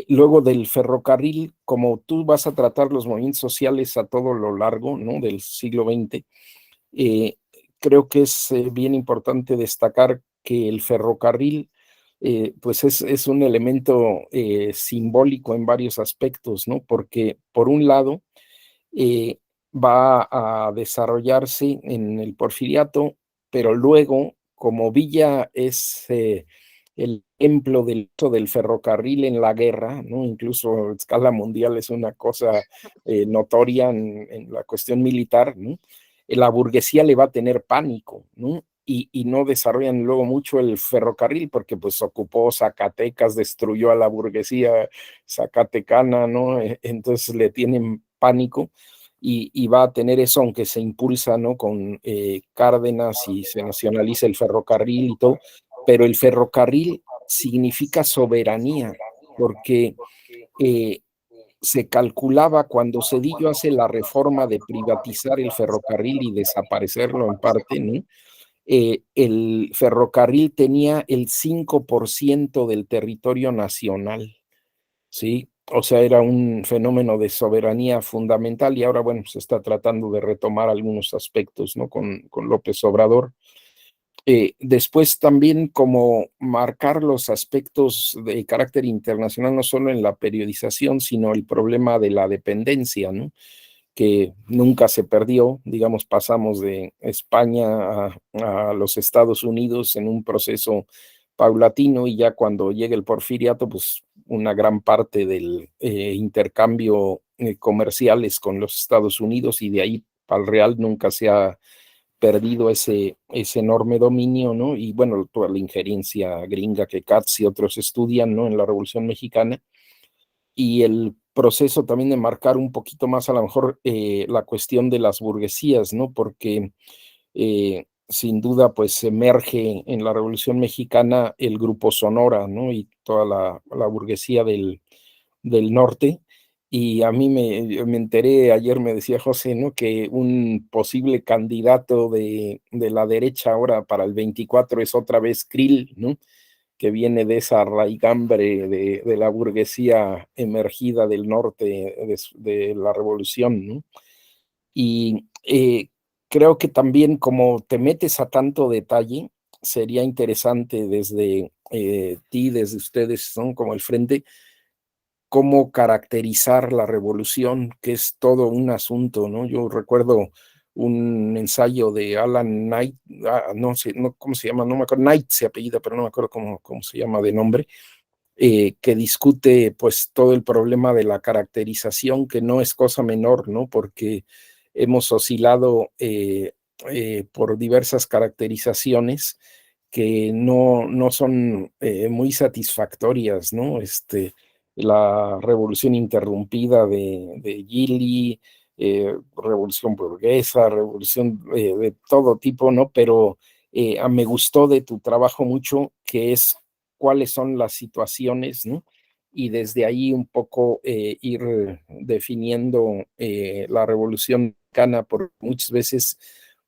[SPEAKER 1] Luego del ferrocarril, como tú vas a tratar los movimientos sociales a todo lo largo, ¿no? Del siglo XX, eh, creo que es bien importante destacar que el ferrocarril pues es un elemento simbólico en varios aspectos, ¿no? Porque por un lado eh, va a desarrollarse en el Porfiriato, pero luego, como Villa es el ejemplo del uso del ferrocarril en la guerra, ¿no? Incluso a escala mundial es una cosa notoria en la cuestión militar, ¿no? La burguesía le va a tener pánico, ¿no? Y no desarrollan luego mucho el ferrocarril porque pues ocupó Zacatecas, destruyó a la burguesía zacatecana, ¿no? Entonces le tienen pánico y va a tener eso, aunque se impulsa, ¿no? Con Cárdenas y se nacionaliza el ferrocarril y todo, pero el ferrocarril significa soberanía, porque eh, se calculaba cuando Cedillo hace la reforma de privatizar el ferrocarril y desaparecerlo en parte, ¿no? El ferrocarril tenía el 5% del territorio nacional, ¿sí? O sea, era un fenómeno de soberanía fundamental y ahora, bueno, se está tratando de retomar algunos aspectos, ¿no? Con López Obrador. Después también como marcar los aspectos de carácter internacional, no solo en la periodización, sino el problema de la dependencia, ¿no? Que nunca se perdió, digamos, pasamos de España a los Estados Unidos en un proceso paulatino y ya cuando llega el porfiriato, pues una gran parte del intercambio comercial es con los Estados Unidos y de ahí para el real nunca se ha perdido ese enorme dominio, ¿no? Y bueno, toda la injerencia gringa que Katz y otros estudian, ¿no? En la Revolución Mexicana y el proceso también de marcar un poquito más a lo mejor la cuestión de las burguesías, ¿no? Porque sin duda pues emerge en la Revolución Mexicana el grupo Sonora, ¿no? Y toda la burguesía del norte. Y a mí me enteré, ayer me decía José, ¿no? Que un posible candidato de la derecha ahora para el 24 es otra vez Krill, ¿no? Que viene de esa raigambre de la burguesía emergida del norte de la revolución, ¿no? Y creo que también como te metes a tanto detalle, sería interesante desde ti, desde ustedes, son como el frente, cómo caracterizar la revolución, que es todo un asunto, ¿no? Yo recuerdo un ensayo de Alan Knight, no sé, no, ¿cómo se llama? No me acuerdo, Knight se apellida, pero no me acuerdo cómo se llama de nombre, que discute pues todo el problema de la caracterización, que no es cosa menor, ¿no? Porque hemos oscilado por diversas caracterizaciones que no son muy satisfactorias, ¿no? La revolución interrumpida de Gili, revolución burguesa, revolución de todo tipo, ¿no? Pero me gustó de tu trabajo mucho que es cuáles son las situaciones, ¿no? Y desde ahí un poco ir definiendo la revolución mexicana, porque muchas veces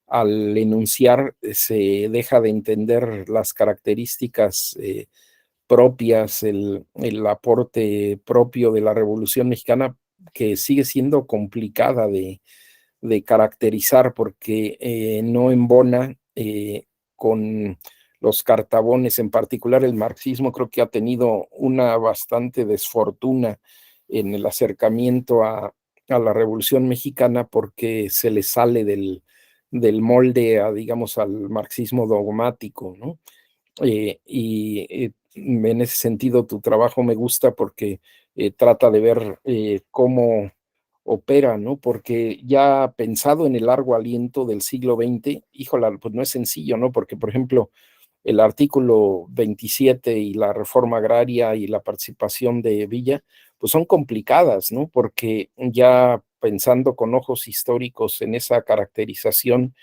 [SPEAKER 1] al enunciar se deja de entender las características propias, el aporte propio de la Revolución Mexicana, que sigue siendo complicada de caracterizar porque no embona con los cartabones, en particular el marxismo. Creo que ha tenido una bastante desfortuna en el acercamiento a la Revolución Mexicana porque se le sale del molde digamos, al marxismo dogmático, ¿no? En ese sentido tu trabajo me gusta porque trata de ver cómo opera, ¿no? Porque ya pensado en el largo aliento del siglo XX, híjola, pues no es sencillo, ¿no? Porque, por ejemplo, el artículo 27 y la reforma agraria y la participación de Villa, pues son complicadas, ¿no? Porque ya pensando con ojos históricos en esa caracterización,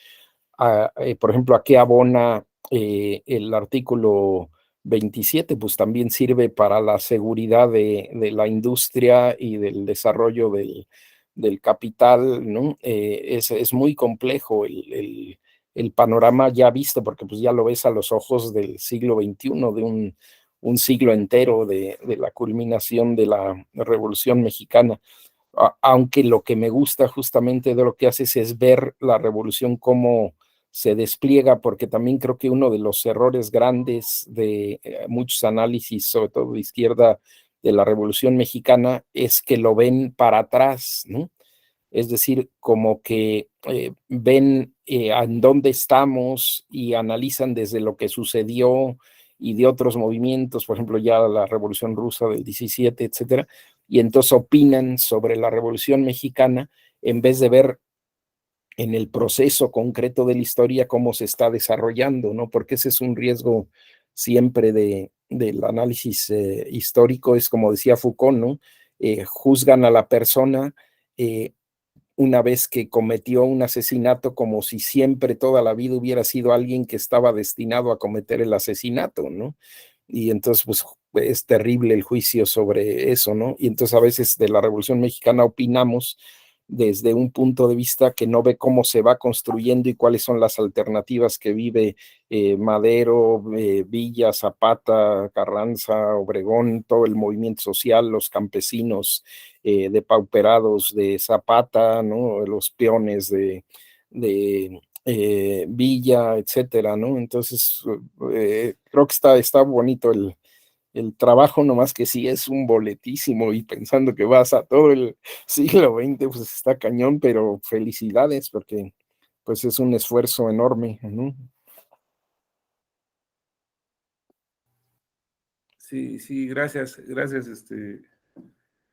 [SPEAKER 1] por ejemplo, ¿a qué abona el artículo 27? Pues también sirve para la seguridad de la industria y del desarrollo del capital, ¿no? Es muy complejo el panorama ya visto, porque pues ya lo ves a los ojos del siglo XXI, de un siglo entero de la culminación de la Revolución Mexicana. Aunque lo que me gusta justamente de lo que haces es ver la revolución cómo se despliega, porque también creo que uno de los errores grandes de muchos análisis, sobre todo de izquierda, de la Revolución Mexicana, es que lo ven para atrás, ¿no? Es decir, como que ven en dónde estamos y analizan desde lo que sucedió y de otros movimientos, por ejemplo, ya la Revolución Rusa del 17, etcétera, y entonces opinan sobre la Revolución Mexicana en vez de ver en el proceso concreto de la historia cómo se está desarrollando, ¿no? Porque ese es un riesgo siempre del análisis histórico, es como decía Foucault, ¿no? Juzgan a la persona una vez que cometió un asesinato como si siempre toda la vida hubiera sido alguien que estaba destinado a cometer el asesinato, ¿no? Y entonces, pues es terrible el juicio sobre eso, ¿no? Y entonces a veces de la Revolución Mexicana opinamos desde un punto de vista que no ve cómo se va construyendo y cuáles son las alternativas que vive Madero, Villa, Zapata, Carranza, Obregón, todo el movimiento social, los campesinos depauperados de Zapata, ¿no? Los peones de Villa, etcétera, ¿no? Entonces, creo que está bonito el trabajo, nomás que sí es un boletísimo y pensando que vas a todo el siglo XX, pues está cañón, pero felicidades porque pues es un esfuerzo enorme, ¿no?
[SPEAKER 3] Sí, sí, gracias, gracias,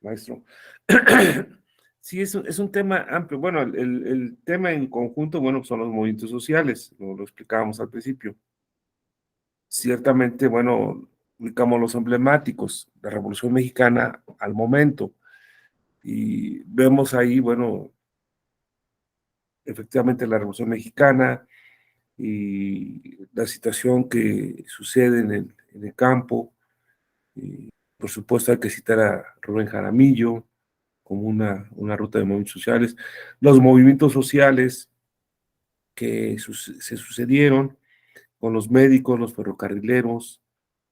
[SPEAKER 3] maestro. Sí, es un tema amplio. Bueno, el tema en conjunto, bueno, son los movimientos sociales, lo explicábamos al principio. Ciertamente, bueno, ubicamos los emblemáticos, la Revolución Mexicana al momento, y vemos ahí, bueno, efectivamente la Revolución Mexicana y la situación que sucede en el campo. Y, por supuesto, hay que citar a Rubén Jaramillo como una ruta de movimientos sociales, los movimientos sociales que se sucedieron con los médicos, los ferrocarrileros,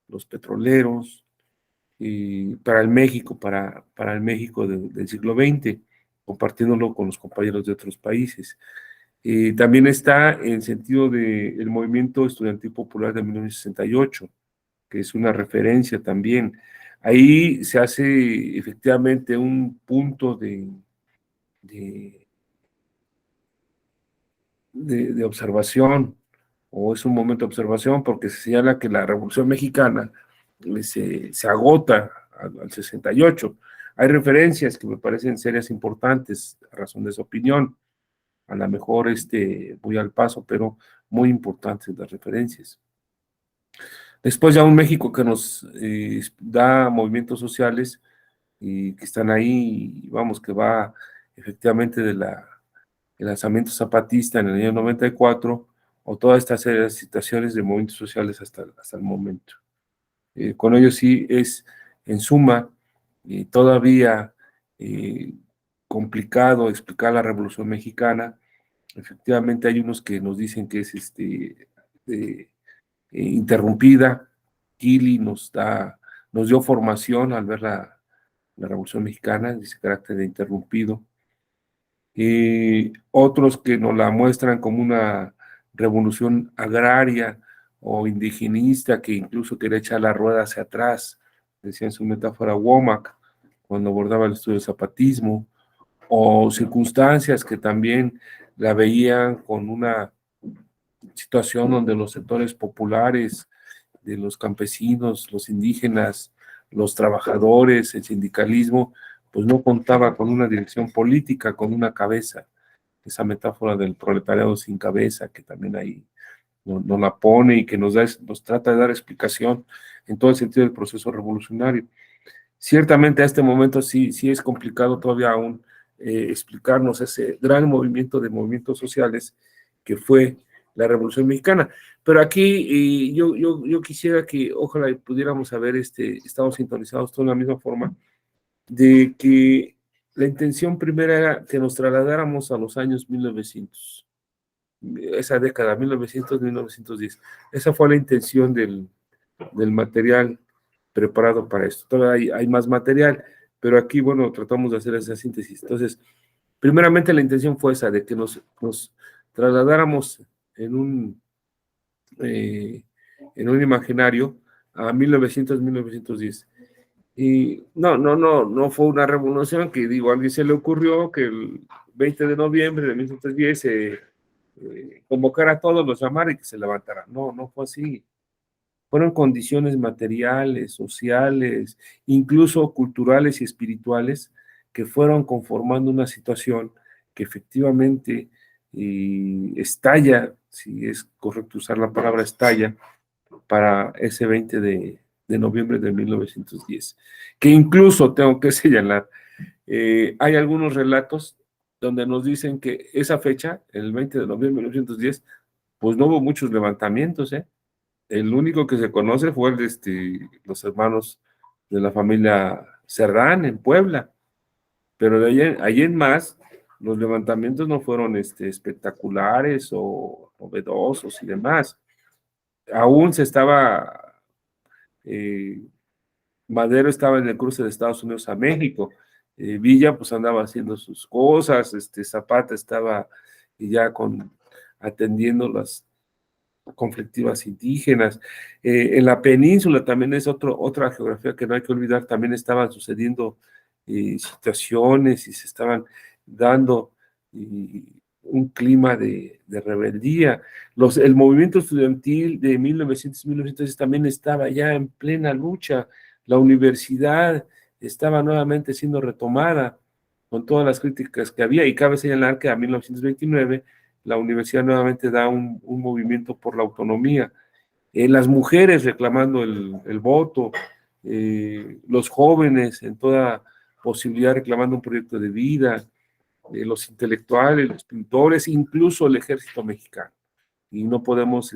[SPEAKER 3] los petroleros, y para el México, para el México del siglo XX, compartiéndolo con los compañeros de otros países. También está en sentido del movimiento estudiantil popular de 1968, que es una referencia también. Ahí se hace efectivamente un punto de, de observación, o es un momento de observación, porque se señala que la Revolución Mexicana se agota al 68. Hay referencias que me parecen serias importantes a razón de esa opinión. A lo mejor voy al paso, pero muy importantes las referencias. Después ya un México que nos da movimientos sociales y que están ahí, vamos, que va efectivamente el lanzamiento zapatista en el año 94, o toda esta serie de situaciones de movimientos sociales hasta el momento. Con ello sí es, en suma, todavía complicado explicar la Revolución Mexicana. Efectivamente hay unos que nos dicen que es interrumpida, Kili nos dio formación al ver la Revolución Mexicana, dice carácter interrumpido, y otros que nos la muestran como una revolución agraria o indigenista que incluso quería echar la rueda hacia atrás, decía en su metáfora Womack, cuando abordaba el estudio del zapatismo, o circunstancias que también la veían con una situación donde los sectores populares de los campesinos, los indígenas, los trabajadores, el sindicalismo, pues no contaba con una dirección política, con una cabeza. Esa metáfora del proletariado sin cabeza, que también ahí nos la pone y que nos trata de dar explicación en todo el sentido del proceso revolucionario. Ciertamente a este momento sí es complicado todavía aún explicarnos ese gran movimiento de movimientos sociales que fue la Revolución Mexicana. Pero aquí yo quisiera que ojalá pudiéramos saber, estamos sintonizados todos de la misma forma, de que la intención primera era que nos trasladáramos a los años 1900, esa década, 1900-1910. Esa fue la intención del material preparado para esto. Todavía hay más material, pero aquí, bueno, tratamos de hacer esa síntesis. Entonces, primeramente la intención fue esa, de que nos trasladáramos en un imaginario a 1900-1910. Y no fue una revolución que, digo, a alguien se le ocurrió que el 20 de noviembre de 1910 se convocara a todos, los llamara y que se levantaran. No fue así. Fueron condiciones materiales, sociales, incluso culturales y espirituales, que fueron conformando una situación que efectivamente estalla, si es correcto usar la palabra estalla, para ese 20 de noviembre de 1910. Que incluso tengo que señalar, hay algunos relatos donde nos dicen que esa fecha, el 20 de noviembre de 1910, pues no hubo muchos levantamientos, El único que se conoce fue el de los hermanos de la familia Cerdán en Puebla, pero de ahí en más, los levantamientos no fueron espectaculares o novedosos y demás. Aún Madero estaba en el cruce de Estados Unidos a México, Villa pues andaba haciendo sus cosas, Zapata estaba ya atendiendo las conflictivas indígenas. En la península también es otra geografía que no hay que olvidar, también estaban sucediendo situaciones y se estaban dando un clima de rebeldía. El movimiento estudiantil de 1900 también estaba ya en plena lucha. La universidad estaba nuevamente siendo retomada con todas las críticas que había, y cabe señalar que a 1929 la universidad nuevamente da un movimiento por la autonomía. Las mujeres reclamando el voto, los jóvenes en toda posibilidad reclamando un proyecto de vida, los intelectuales, los pintores, incluso el ejército mexicano. Y no podemos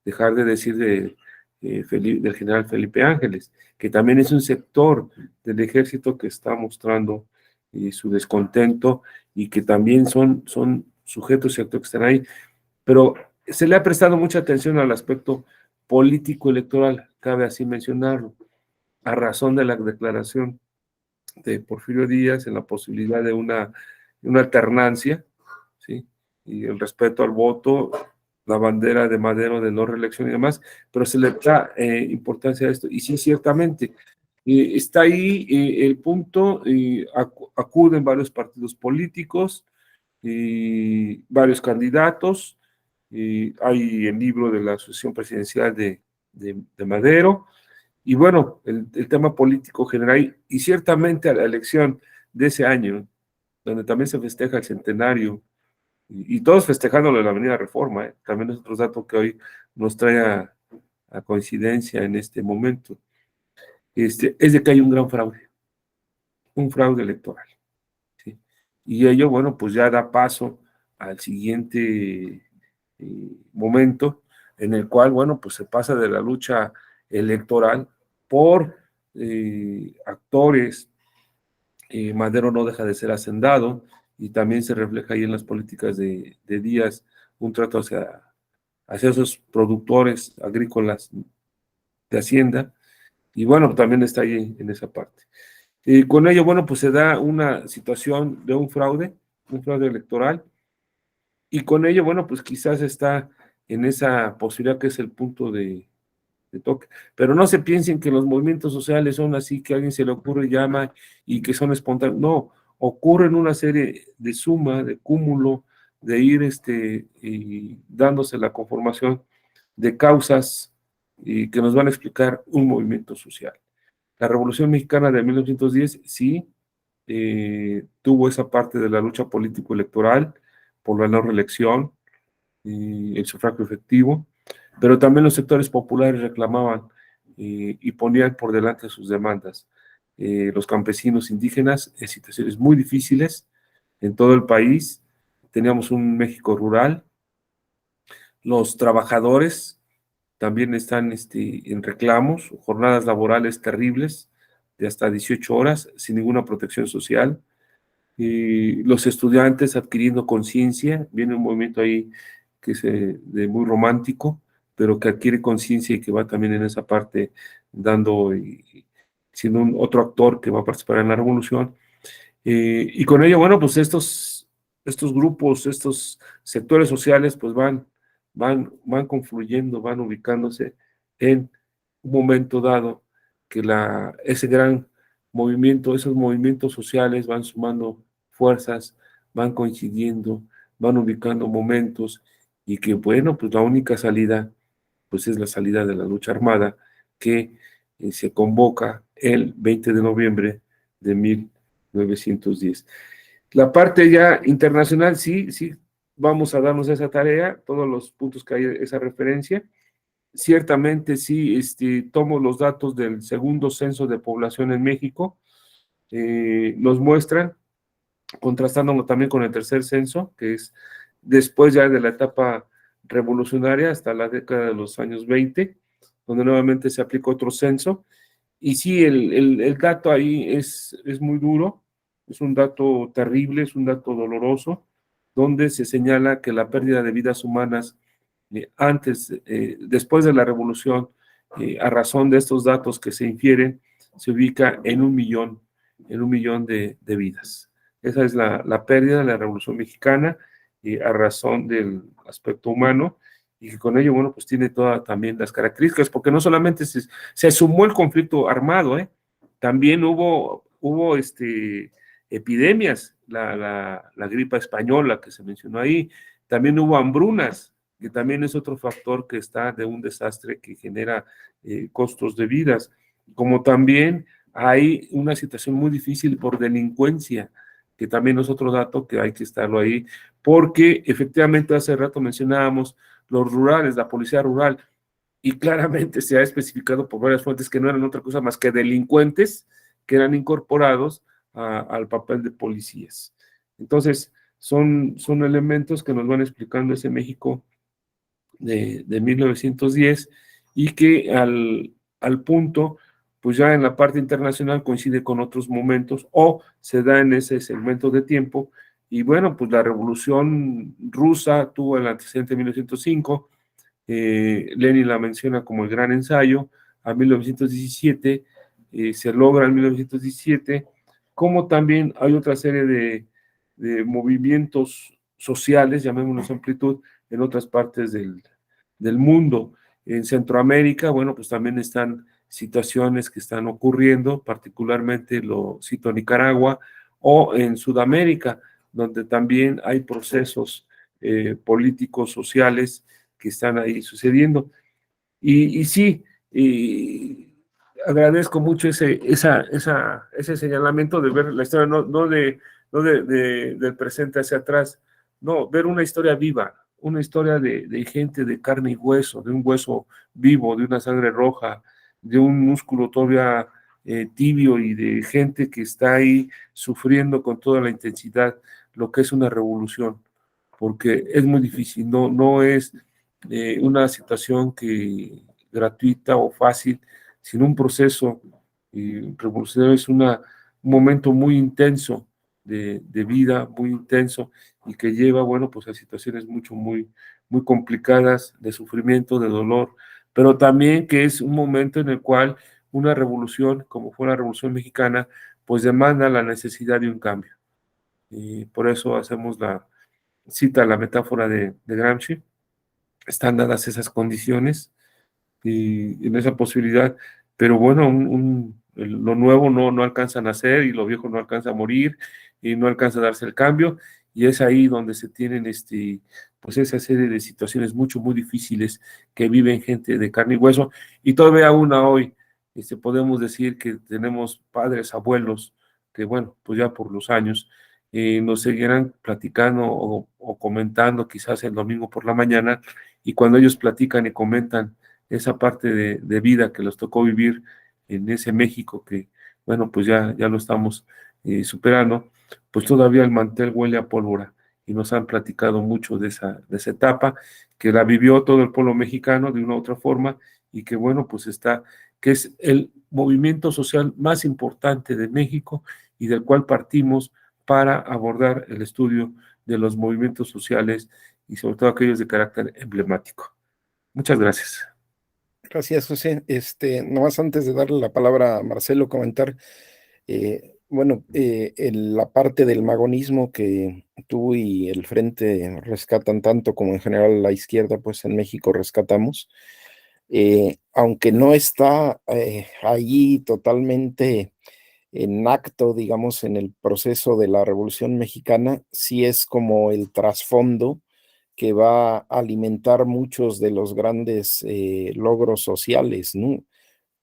[SPEAKER 3] dejar de decir del general Felipe Ángeles, que también es un sector del ejército que está mostrando su descontento y que también son sujetos y actores que están ahí, pero se le ha prestado mucha atención al aspecto político electoral, cabe así mencionarlo, a razón de la declaración de Porfirio Díaz en la posibilidad de una alternancia, ¿sí? Y el respeto al voto, la bandera de Madero de no reelección y demás, pero se le da importancia a esto, y sí, ciertamente, está ahí el punto, acuden varios partidos políticos, varios candidatos, hay el libro de la Asociación Presidencial de Madero, y bueno, el tema político general, y ciertamente a la elección de ese año, donde también se festeja el centenario, y todos festejándolo en la Avenida Reforma, también es otro dato que hoy nos trae a coincidencia en este momento, es de que hay un gran un fraude electoral, ¿sí? Y ello, bueno, pues ya da paso al siguiente momento en el cual, bueno, pues se pasa de la lucha electoral por actores. Madero no deja de ser hacendado, y también se refleja ahí en las políticas de Díaz un trato hacia esos productores agrícolas Hacienda, y bueno, también está ahí en esa parte. Con ello, bueno, pues se da una situación de un fraude electoral, y con ello, bueno, pues quizás está en esa posibilidad que es el punto de toque. Pero no se piensen que los movimientos sociales son así, que a alguien se le ocurre y llama y que son espontáneos. No, ocurren una serie de suma, de cúmulo, de ir y dándose la conformación de causas y que nos van a explicar un movimiento social. La Revolución Mexicana de 1910 sí tuvo esa parte de la lucha político-electoral por la no reelección y el sufragio efectivo, pero también los sectores populares reclamaban y ponían por delante sus demandas. Los campesinos indígenas en situaciones muy difíciles en todo el país, teníamos un México rural, los trabajadores también están en reclamos, jornadas laborales terribles de hasta 18 horas sin ninguna protección social, y los estudiantes adquiriendo conciencia, viene un movimiento ahí que es de muy romántico, pero que adquiere conciencia y que va también en esa parte dando, siendo otro actor que va a participar en la revolución. Y con ello, bueno, pues estos grupos, estos sectores sociales, pues van confluyendo, van ubicándose en un momento dado que ese gran movimiento, esos movimientos sociales van sumando fuerzas, van coincidiendo, van ubicando momentos y que, bueno, pues la única salida, pues es la salida de la lucha armada que se convoca el 20 de noviembre de 1910. La parte ya internacional, sí, vamos a darnos esa tarea, todos los puntos que hay esa referencia. Ciertamente sí, tomo los datos del segundo censo de población en México, nos muestran, contrastándolo también con el tercer censo, que es después ya de la etapa revolucionaria hasta la década de los años 20, donde nuevamente se aplicó otro censo. Y sí, el dato ahí es muy duro, es un dato terrible, es un dato doloroso, donde se señala que la pérdida de vidas humanas después de la revolución, a razón de estos datos que se infieren, se ubica en 1 millón, de vidas. Esa es la pérdida de la Revolución Mexicana, a razón del aspecto humano, y que con ello, bueno, pues tiene todas también las características, porque no solamente se sumó el conflicto armado, también hubo epidemias, la gripa española que se mencionó ahí, también hubo hambrunas, que también es otro factor que está de un desastre que genera costos de vidas, como también hay una situación muy difícil por delincuencia, que también es otro dato que hay que estarlo ahí, porque efectivamente hace rato mencionábamos los rurales, la policía rural, y claramente se ha especificado por varias fuentes que no eran otra cosa más que delincuentes que eran incorporados al papel de policías. Entonces, son elementos que nos van explicando ese México de 1910 y que al punto, pues ya en la parte internacional coincide con otros momentos o se da en ese segmento de tiempo. Y bueno, pues la Revolución Rusa tuvo el antecedente de 1905, Lenin la menciona como el gran ensayo, a 1917, se logra en 1917, como también hay otra serie de movimientos sociales, llamémoslos amplitud, en otras partes del mundo. En Centroamérica, bueno, pues también están situaciones que están ocurriendo, particularmente lo cito Nicaragua, o en Sudamérica, donde también hay procesos políticos, sociales, que están ahí sucediendo. Y sí, agradezco mucho ese señalamiento de ver la historia, no del presente hacia atrás, no, ver una historia viva, una historia de gente de carne y hueso, de un hueso vivo, de una sangre roja, de un músculo todavía tibio y de gente que está ahí sufriendo con toda la intensidad lo que es una revolución, porque es muy difícil, no es una situación gratuita o fácil, sino un proceso revolucionario, es un momento muy intenso de vida, muy intenso, y que lleva, bueno, pues a situaciones muy complicadas de sufrimiento, de dolor, pero también que es un momento en el cual una revolución, como fue la Revolución Mexicana, pues demanda la necesidad de un cambio. Y por eso hacemos la cita, la metáfora de Gramsci. Están dadas esas condiciones y en esa posibilidad, pero bueno, lo nuevo no alcanza a nacer y lo viejo no alcanza a morir y no alcanza a darse el cambio, y es ahí donde se tienen pues esa serie de situaciones muy difíciles que viven gente de carne y hueso, y todavía aún hoy podemos decir que tenemos padres, abuelos, que bueno, pues ya por los años nos seguirán platicando o comentando quizás el domingo por la mañana, y cuando ellos platican y comentan esa parte de vida que los tocó vivir en ese México que, bueno, pues ya lo estamos superando, pues todavía el mantel huele a pólvora, y nos han platicado mucho de esa etapa, que la vivió todo el pueblo mexicano de una u otra forma, y que bueno, pues que es el movimiento social más importante de México y del cual partimos para abordar el estudio de los movimientos sociales y sobre todo aquellos de carácter emblemático. Muchas gracias.
[SPEAKER 1] Gracias, José. Nomás antes de darle la palabra a Marcelo, comentar, la parte del magonismo que tú y el Frente rescatan tanto como en general la izquierda, pues en México rescatamos, aunque no está allí totalmente en acto, digamos, en el proceso de la Revolución Mexicana, sí es como el trasfondo que va a alimentar muchos de los grandes logros sociales, ¿no?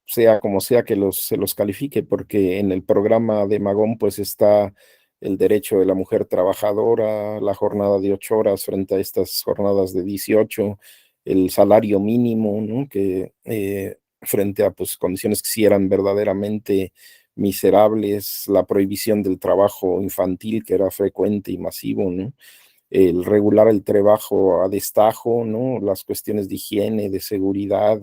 [SPEAKER 1] Sea como sea que se los califique, porque en el programa de Magón pues está el derecho de la mujer trabajadora, la jornada de 8 horas frente a estas jornadas de 18, el salario mínimo, ¿no? Que frente a pues condiciones que sí eran verdaderamente miserables, la prohibición del trabajo infantil que era frecuente y masivo, ¿no? El regular el trabajo a destajo, ¿no? Las cuestiones de higiene, de seguridad,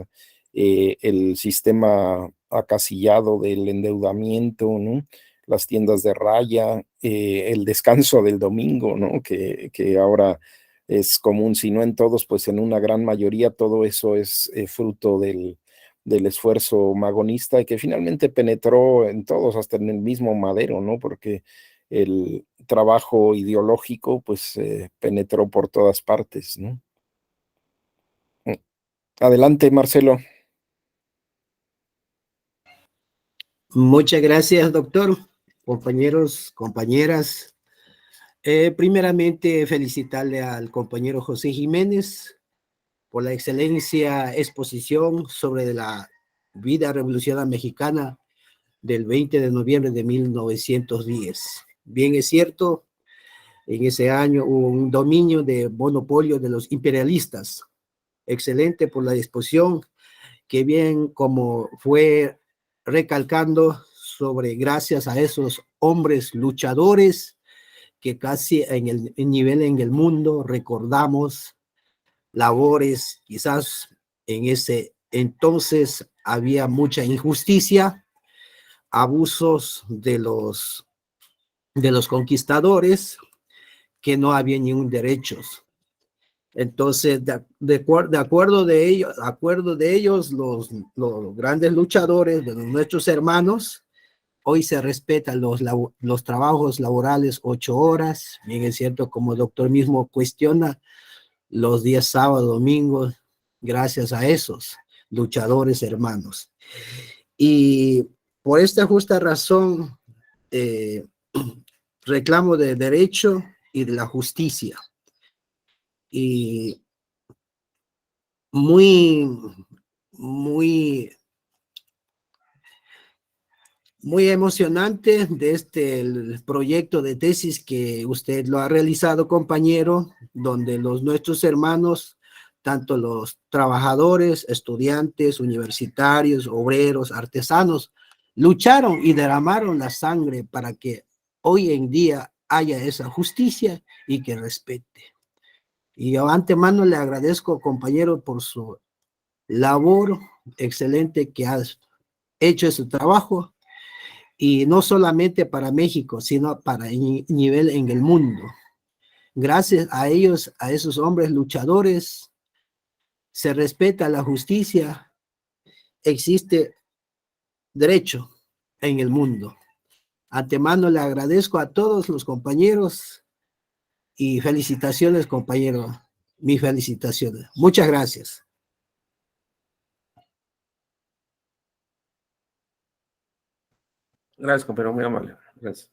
[SPEAKER 1] el sistema acasillado del endeudamiento, ¿no? Las tiendas de raya, el descanso del domingo, ¿no? Que ahora es común, si no en todos, pues en una gran mayoría, todo eso es fruto del esfuerzo magonista y que finalmente penetró en todos, hasta en el mismo Madero, ¿no? Porque el trabajo ideológico pues penetró por todas partes, ¿no? Adelante, Marcelo.
[SPEAKER 5] Muchas gracias, doctor. Compañeros, compañeras. Primeramente, felicitarle al compañero José Jiménez por la excelencia exposición sobre la vida revolucionaria mexicana del 20 de noviembre de 1910. Bien es cierto, en ese año hubo un dominio de monopolio de los imperialistas. Excelente por la exposición, que bien como fue recalcando sobre gracias a esos hombres luchadores que casi en el nivel en el mundo recordamos labores, quizás en ese entonces había mucha injusticia, abusos de los conquistadores, que no había ningún derechos. Entonces, de acuerdo de ellos, los grandes luchadores, de nuestros hermanos, hoy se respetan los trabajos laborales 8 horas, bien es cierto, como el doctor mismo cuestiona, los días sábados, domingos, gracias a esos luchadores hermanos. Y por esta justa razón, reclamo de derecho y de la justicia. Y muy emocionante de el proyecto de tesis que usted lo ha realizado, compañero, donde nuestros hermanos, tanto los trabajadores, estudiantes, universitarios, obreros, artesanos, lucharon y derramaron la sangre para que hoy en día haya esa justicia y que respete. Y yo antemano le agradezco, compañero, por su labor excelente que has hecho ese trabajo, y no solamente para México, sino para nivel en el mundo. Gracias a ellos, a esos hombres luchadores, se respeta la justicia, existe derecho en el mundo. Antemano le agradezco a todos los compañeros y felicitaciones, compañero. Mis felicitaciones. Muchas gracias.
[SPEAKER 3] Gracias, compañero, muy amable. Gracias.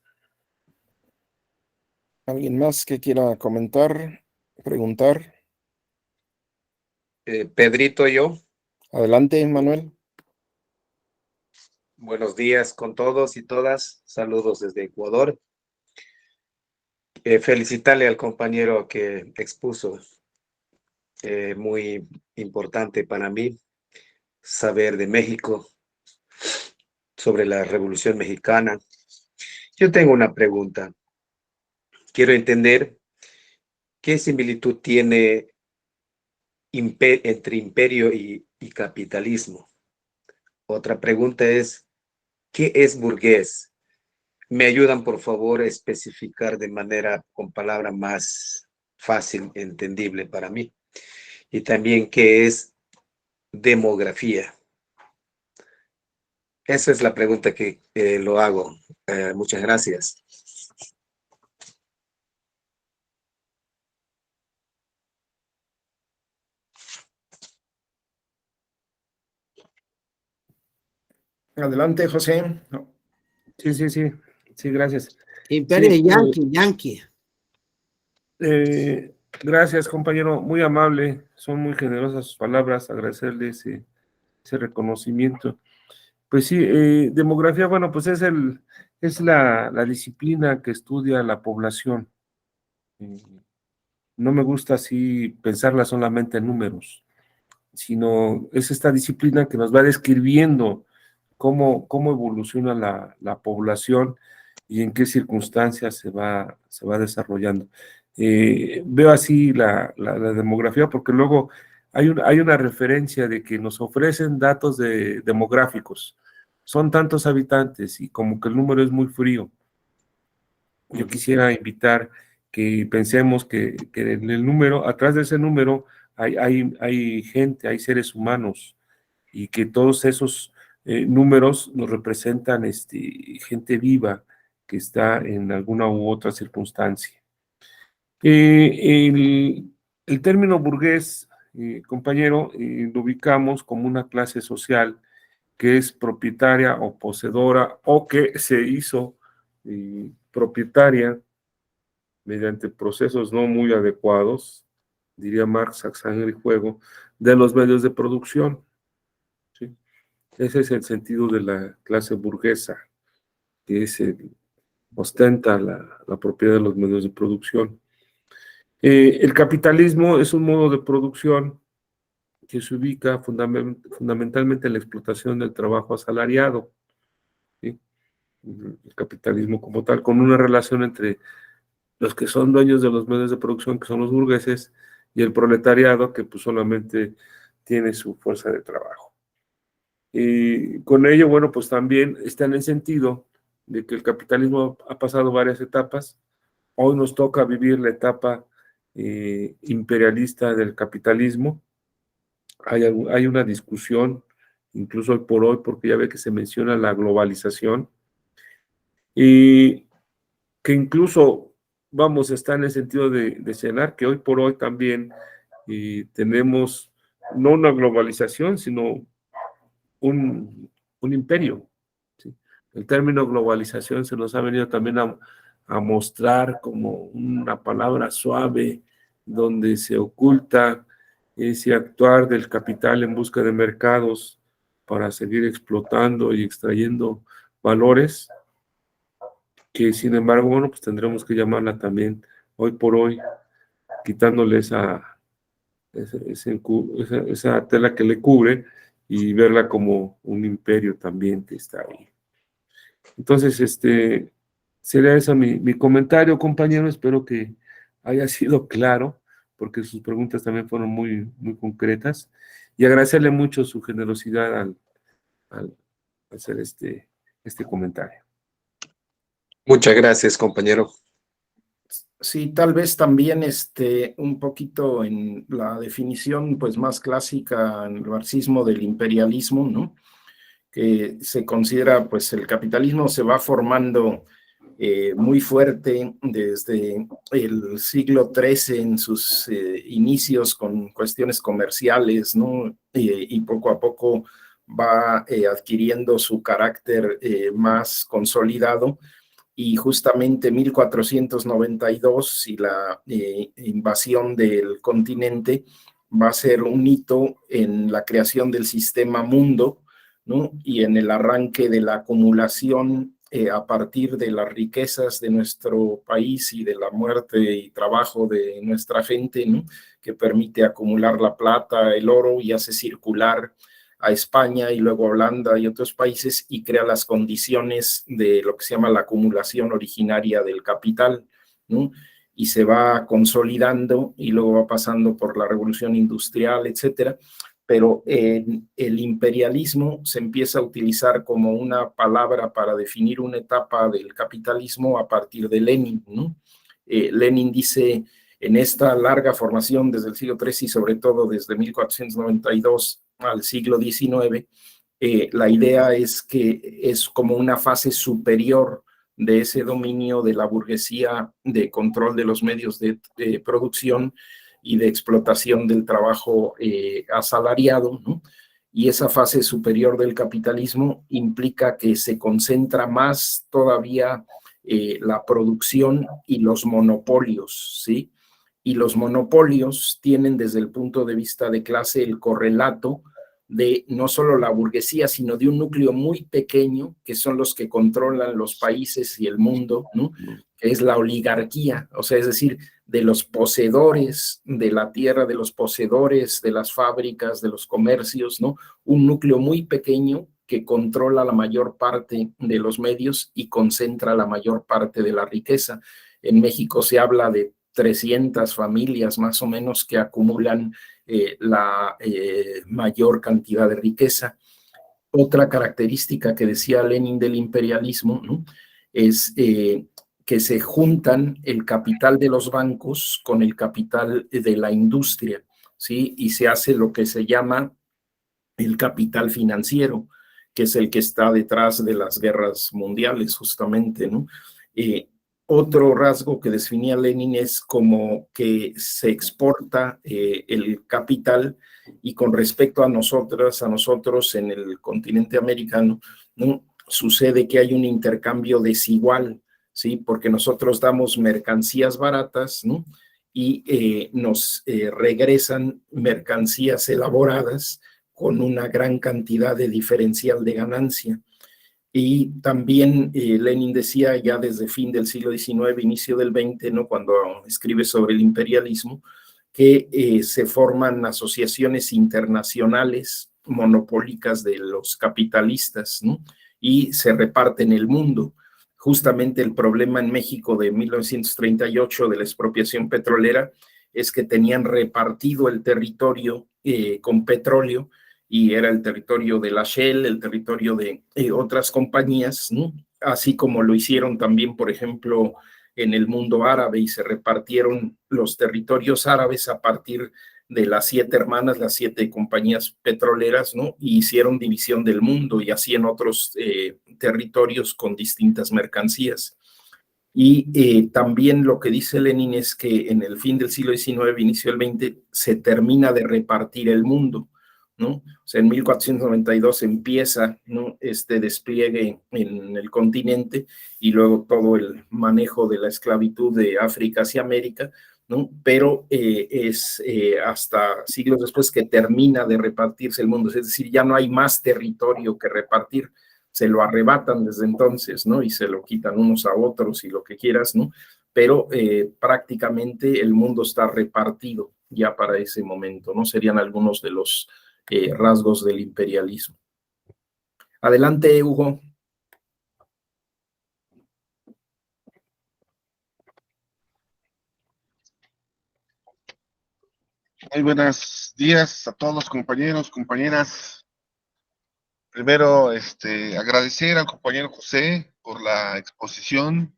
[SPEAKER 1] ¿Alguien más que quiera comentar, preguntar?
[SPEAKER 6] Pedrito, yo.
[SPEAKER 1] Adelante, Manuel.
[SPEAKER 6] Buenos días con todos y todas. Saludos desde Ecuador. Felicitarle al compañero que expuso. Muy importante para mí saber de México, sobre la Revolución Mexicana. Yo tengo una pregunta. Quiero entender qué similitud tiene entre imperio y capitalismo. Otra pregunta es, ¿qué es burgués? ¿Me ayudan, por favor, a especificar de manera, con palabra más fácil, entendible para mí? Y también, ¿qué es demografía? Esa es la pregunta que lo hago. Muchas gracias.
[SPEAKER 1] Adelante, José.
[SPEAKER 3] Sí, sí, sí. Sí, gracias.
[SPEAKER 5] Imperio
[SPEAKER 3] Sí,
[SPEAKER 5] Yankee.
[SPEAKER 3] Gracias, compañero. Muy amable. Son muy generosas sus palabras. Agradecerle ese reconocimiento. Pues sí, demografía, bueno, pues es la disciplina que estudia la población. No me gusta así pensarla solamente en números, sino es esta disciplina que nos va describiendo cómo evoluciona la población y en qué circunstancias se va desarrollando. Veo así la demografía porque luego hay una referencia de que nos ofrecen datos demográficos. Son tantos habitantes y como que el número es muy frío. Yo quisiera invitar que pensemos que en el número, atrás de ese número hay gente, hay seres humanos y que todos esos números nos representan gente viva que está en alguna u otra circunstancia. El término burgués, compañero, lo ubicamos como una clase social que es propietaria o poseedora o que se hizo propietaria mediante procesos no muy adecuados, diría Marx, a sangre y fuego, de los medios de producción. ¿Sí? Ese es el sentido de la clase burguesa, que ostenta la propiedad de los medios de producción. El capitalismo es un modo de producción que se ubica fundamentalmente en la explotación del trabajo asalariado. ¿Sí? El capitalismo como tal, con una relación entre los que son dueños de los medios de producción, que son los burgueses, y el proletariado, que pues solamente tiene su fuerza de trabajo. Y con ello, bueno, pues también está en el sentido de que el capitalismo ha pasado varias etapas. Hoy nos toca vivir la etapa imperialista del capitalismo. Hay una discusión, incluso hoy por hoy, porque ya ve que se menciona la globalización, y que incluso, vamos, está en el sentido de señalar que hoy por hoy también tenemos no una globalización, sino un imperio. ¿Sí? El término globalización se nos ha venido también a mostrar como una palabra suave, donde se oculta ese actuar del capital en busca de mercados para seguir explotando y extrayendo valores, que sin embargo, bueno, pues tendremos que llamarla también hoy por hoy, quitándole esa tela que le cubre y verla como un imperio también que está ahí. Entonces, sería eso mi comentario, compañero. Espero que haya sido claro, porque sus preguntas también fueron muy, muy concretas, y agradecerle mucho su generosidad al hacer este comentario.
[SPEAKER 6] Muchas gracias, compañero.
[SPEAKER 1] Sí, tal vez también un poquito en la definición pues más clásica en el marxismo del imperialismo, ¿no? Que se considera pues el capitalismo se va formando muy fuerte desde el siglo XIII en sus inicios con cuestiones comerciales, ¿no? Y poco a poco va adquiriendo su carácter más consolidado y justamente 1492 y la invasión del continente va a ser un hito en la creación del sistema mundo, ¿no? Y en el arranque de la acumulación a partir de las riquezas de nuestro país y de la muerte y trabajo de nuestra gente, ¿no? Que permite acumular la plata, el oro y hace circular a España y luego a Holanda y otros países y crea las condiciones de lo que se llama la acumulación originaria del capital, ¿no? Y se va consolidando y luego va pasando por la revolución industrial, etcétera. Pero el imperialismo se empieza a utilizar como una palabra para definir una etapa del capitalismo a partir de Lenin, ¿no? Lenin dice, en esta larga formación desde el siglo XIII y sobre todo desde 1492 al siglo XIX, la idea es que es como una fase superior de ese dominio de la burguesía de control de los medios de producción y de explotación del trabajo asalariado, ¿no? Y esa fase superior del capitalismo implica que se concentra más todavía la producción y los monopolios, ¿sí? Y los monopolios tienen desde el punto de vista de clase el correlato de no solo la burguesía, sino de un núcleo muy pequeño, que son los que controlan los países y el mundo, ¿no? Que es la oligarquía, o sea, es decir, de los poseedores de la tierra, de los poseedores de las fábricas, de los comercios, ¿no? Un núcleo muy pequeño que controla la mayor parte de los medios y concentra la mayor parte de la riqueza. En México se habla de 300 familias más o menos que acumulan la mayor cantidad de riqueza. Otra característica que decía Lenin del imperialismo, ¿no? Es que se juntan el capital de los bancos con el capital de la industria, ¿sí? Y se hace lo que se llama el capital financiero, que es el que está detrás de las guerras mundiales, justamente, ¿no? Eh, Otro rasgo que definía Lenin es como que se exporta el capital y con respecto a nosotros en el continente americano, ¿no? Sucede que hay un intercambio desigual, ¿sí? Porque nosotros damos mercancías baratas, ¿no? Y nos regresan mercancías elaboradas con una gran cantidad de diferencial de ganancia. Y también Lenin decía ya desde fin del siglo XIX, inicio del XX, ¿no? Cuando escribe sobre el imperialismo, que se forman asociaciones internacionales monopólicas de los capitalistas, ¿no? Y se reparten el mundo. Justamente el problema en México de 1938 de la expropiación petrolera es que tenían repartido el territorio con petróleo y era el territorio de la Shell, el territorio de otras compañías, ¿no? Así como lo hicieron también, por ejemplo, en el mundo árabe y se repartieron los territorios árabes a partir de las 7 hermanas, las 7 compañías petroleras, ¿no? Y hicieron división del mundo y así en otros territorios con distintas mercancías. Y también lo que dice Lenin es que en el fin del siglo XIX, inicio del XX, se termina de repartir el mundo, ¿no? O sea, en 1492 empieza, ¿no? Este despliegue en el continente y luego todo el manejo de la esclavitud de África hacia América, ¿no? Pero es hasta siglos después que termina de repartirse el mundo, es decir, ya no hay más territorio que repartir, se lo arrebatan desde entonces, ¿no? Y se lo quitan unos a otros y lo que quieras, ¿no? Pero prácticamente el mundo está repartido ya para ese momento, ¿no? Serían algunos de los rasgos del imperialismo. Adelante, Hugo.
[SPEAKER 7] Muy buenos días a todos los compañeros, compañeras. Primero, agradecer al compañero José por la exposición.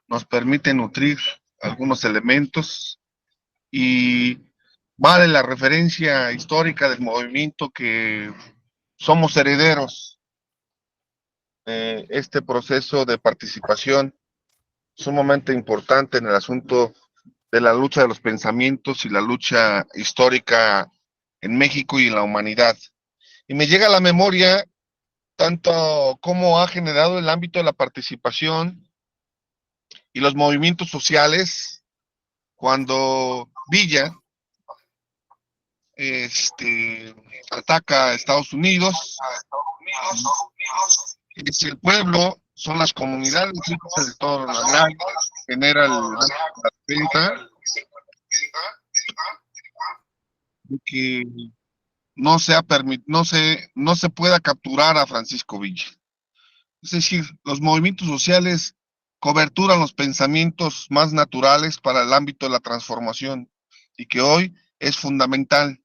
[SPEAKER 7] nos permite nutrir algunos elementos y vale la referencia histórica del movimiento que somos herederos de este proceso de participación sumamente importante en el asunto de la lucha de los pensamientos y la lucha histórica en México y en la humanidad. Y me llega a la memoria tanto cómo ha generado el ámbito de la participación y los movimientos sociales cuando Villa ataca a Estados Unidos. Es el pueblo, son las comunidades de toda la gran, genera la defensa de que no se pueda capturar a Francisco Villa. Es decir, los movimientos sociales coberturan los pensamientos más naturales para el ámbito de la transformación y que hoy es fundamental.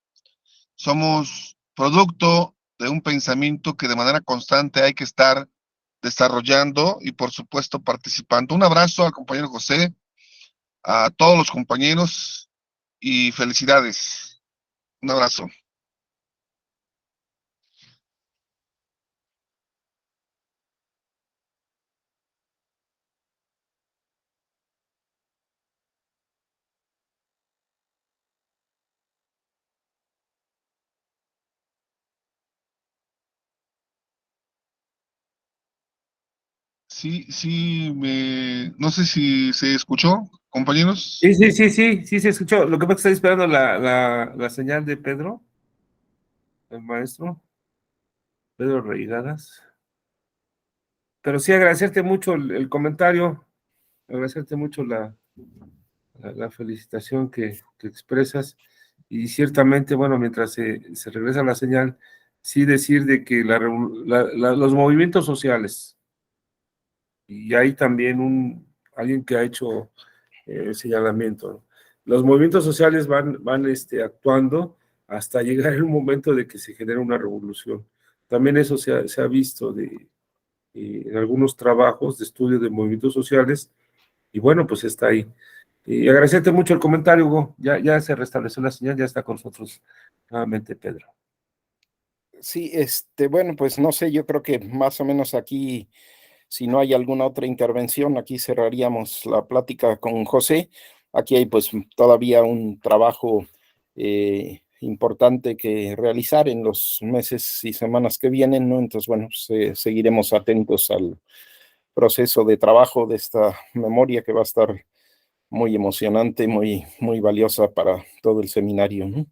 [SPEAKER 7] Somos producto de un pensamiento que de manera constante hay que estar desarrollando y por supuesto participando. Un abrazo al compañero José, a todos los compañeros y felicidades. Un abrazo. No sé si se escuchó, compañeros.
[SPEAKER 3] Sí se escuchó. Lo que pasa es que estoy esperando la señal de Pedro, el maestro, Pedro Reigadas. Pero sí agradecerte mucho el comentario, agradecerte mucho la felicitación que expresas, y ciertamente, bueno, mientras se regresa la señal, sí decir de que los movimientos sociales, y hay también alguien que ha hecho señalamiento, ¿no? Los movimientos sociales van actuando hasta llegar el momento de que se genera una revolución. También eso se ha visto en algunos trabajos de estudio de movimientos sociales, y bueno, pues está ahí. Y agradecerte mucho el comentario, Hugo. Ya se restableció la señal, ya está con nosotros nuevamente Pedro.
[SPEAKER 1] Sí, bueno, pues no sé, yo creo que más o menos aquí, si no hay alguna otra intervención, aquí cerraríamos la plática con José. Aquí hay pues todavía un trabajo importante que realizar en los meses y semanas que vienen, ¿no? Entonces, bueno, seguiremos atentos al proceso de trabajo de esta memoria que va a estar muy emocionante, muy, muy valiosa para todo el seminario, ¿no?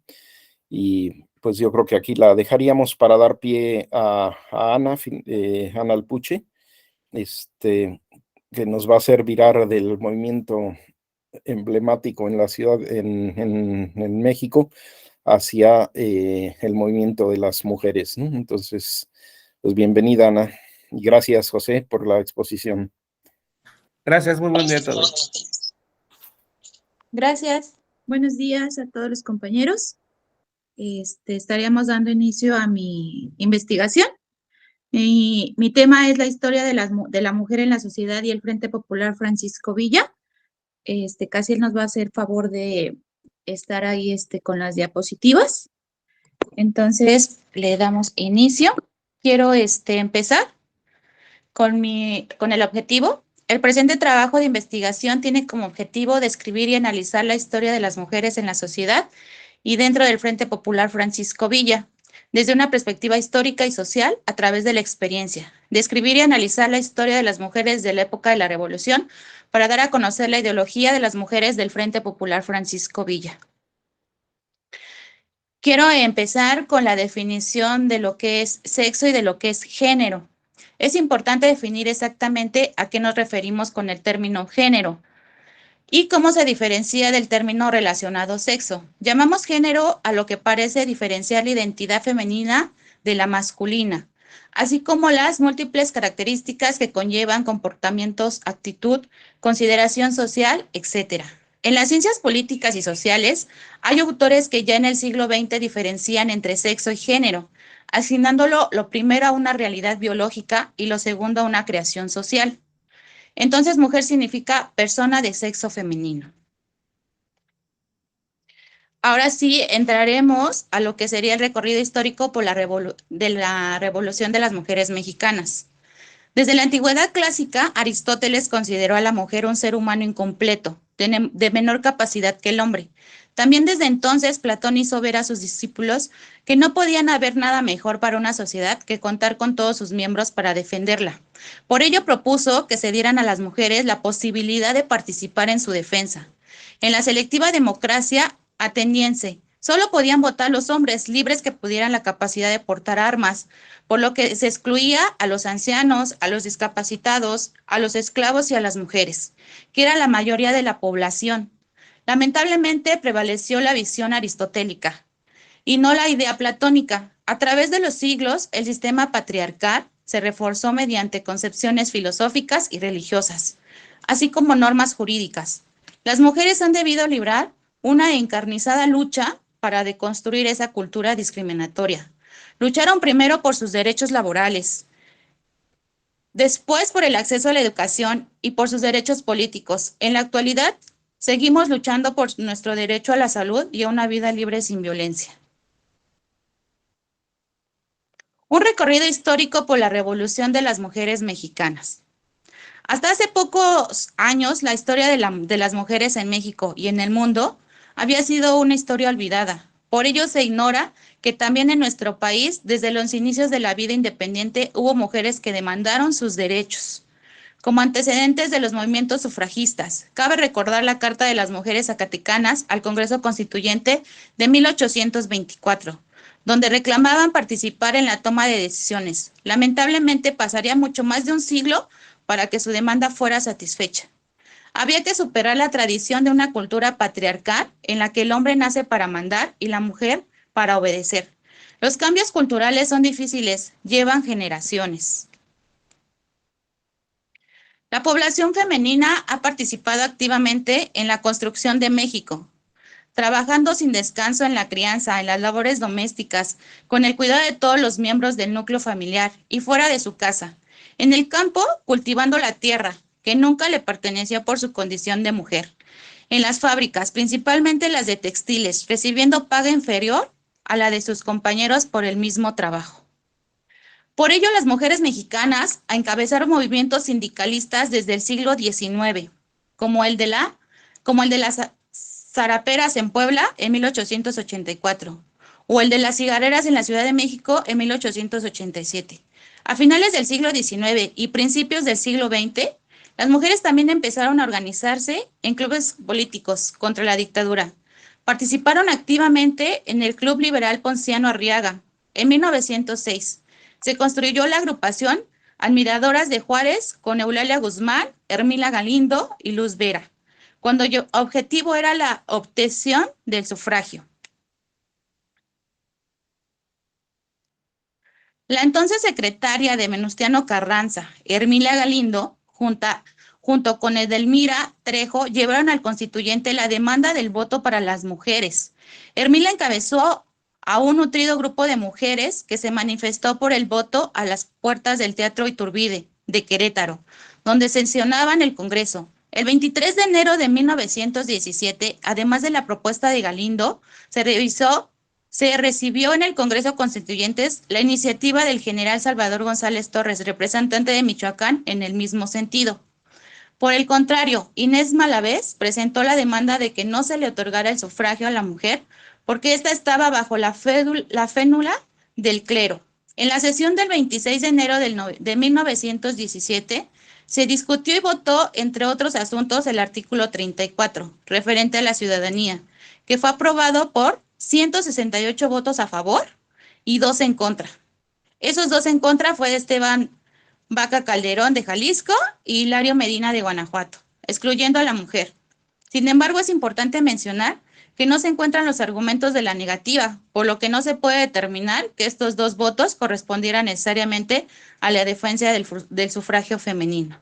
[SPEAKER 1] Y pues yo creo que aquí la dejaríamos para dar pie a Ana, Ana Alpuche, que nos va a hacer virar del movimiento emblemático en la ciudad, en México, hacia el movimiento de las mujeres, ¿no? Entonces, pues bienvenida, Ana, y gracias, José, por la exposición.
[SPEAKER 3] Gracias, muy buen día a todos.
[SPEAKER 8] Gracias. Buenos días a todos los compañeros. Estaríamos dando inicio a mi investigación. Mi tema es la historia de la mujer en la sociedad y el Frente Popular Francisco Villa. Casi él nos va a hacer favor de estar ahí con las diapositivas. Entonces, le damos inicio. Quiero empezar con el objetivo. El presente trabajo de investigación tiene como objetivo describir y analizar la historia de las mujeres en la sociedad y dentro del Frente Popular Francisco Villa, desde una perspectiva histórica y social a través de la experiencia. Describir y analizar la historia de las mujeres de la época de la Revolución para dar a conocer la ideología de las mujeres del Frente Popular Francisco Villa. Quiero empezar con la definición de lo que es sexo y de lo que es género. Es importante definir exactamente a qué nos referimos con el término género y cómo se diferencia del término relacionado sexo. Llamamos género a lo que parece diferenciar la identidad femenina de la masculina, así como las múltiples características que conllevan comportamientos, actitud, consideración social, etc. En las ciencias políticas y sociales, hay autores que ya en el siglo XX diferencian entre sexo y género, asignándolo lo primero a una realidad biológica y lo segundo a una creación social. Entonces, mujer significa persona de sexo femenino. Ahora sí entraremos a lo que sería el recorrido histórico por de la revolución de las mujeres mexicanas. Desde la antigüedad clásica, Aristóteles consideró a la mujer un ser humano incompleto, de menor capacidad que el hombre. También desde entonces, Platón hizo ver a sus discípulos que no podían haber nada mejor para una sociedad que contar con todos sus miembros para defenderla. Por ello propuso que se dieran a las mujeres la posibilidad de participar en su defensa. En la selectiva democracia ateniense, solo podían votar los hombres libres que pudieran la capacidad de portar armas, por lo que se excluía a los ancianos, a los discapacitados, a los esclavos y a las mujeres, que era la mayoría de la población. Lamentablemente prevaleció la visión aristotélica y no la idea platónica. A través de los siglos, el sistema patriarcal se reforzó mediante concepciones filosóficas y religiosas, así como normas jurídicas. Las mujeres han debido librar una encarnizada lucha para deconstruir esa cultura discriminatoria. Lucharon primero por sus derechos laborales, después por el acceso a la educación y por sus derechos políticos. En la actualidad, seguimos luchando por nuestro derecho a la salud y a una vida libre sin violencia. Un recorrido histórico por la revolución de las mujeres mexicanas. Hasta hace pocos años, la historia de las mujeres en México y en el mundo había sido una historia olvidada. Por ello se ignora que también en nuestro país, desde los inicios de la vida independiente, hubo mujeres que demandaron sus derechos. Como antecedentes de los movimientos sufragistas, cabe recordar la Carta de las Mujeres Zacatecanas al Congreso Constituyente de 1824, donde reclamaban participar en la toma de decisiones. Lamentablemente pasaría mucho más de un siglo para que su demanda fuera satisfecha. Había que superar la tradición de una cultura patriarcal en la que el hombre nace para mandar y la mujer para obedecer. Los cambios culturales son difíciles, llevan generaciones. La población femenina ha participado activamente en la construcción de México, trabajando sin descanso en la crianza, en las labores domésticas, con el cuidado de todos los miembros del núcleo familiar y fuera de su casa. En el campo, cultivando la tierra, que nunca le perteneció por su condición de mujer. En las fábricas, principalmente las de textiles, recibiendo paga inferior a la de sus compañeros por el mismo trabajo. Por ello, las mujeres mexicanas encabezaron movimientos sindicalistas desde el siglo XIX, como el de las zaraperas en Puebla en 1884, o el de las cigarreras en la Ciudad de México en 1887. A finales del siglo XIX y principios del siglo XX, las mujeres también empezaron a organizarse en clubes políticos contra la dictadura. Participaron activamente en el Club Liberal Ponciano Arriaga. En 1906 se construyó la agrupación Admiradoras de Juárez con Eulalia Guzmán, Hermila Galindo y Luz Vera, cuyo objetivo era la obtención del sufragio. La entonces secretaria de Venustiano Carranza, Hermila Galindo, junto con Edelmira Trejo, llevaron al constituyente la demanda del voto para las mujeres. Hermila encabezó a un nutrido grupo de mujeres que se manifestó por el voto a las puertas del Teatro Iturbide de Querétaro, donde sesionaban el Congreso. El 23 de enero de 1917, además de la propuesta de Galindo, se recibió en el Congreso Constituyentes la iniciativa del general Salvador González Torres, representante de Michoacán, en el mismo sentido. Por el contrario, Inés Malavés presentó la demanda de que no se le otorgara el sufragio a la mujer porque ésta estaba bajo la fénula del clero. En la sesión del 26 de enero de 1917, se discutió y votó, entre otros asuntos, el artículo 34, referente a la ciudadanía, que fue aprobado por 168 votos a favor y 2 en contra. Esos 2 en contra fue de Esteban Vaca Calderón de Jalisco y Hilario Medina de Guanajuato, excluyendo a la mujer. Sin embargo, es importante mencionar que no se encuentran los argumentos de la negativa, por lo que no se puede determinar que estos 2 votos correspondieran necesariamente a la defensa del sufragio femenino.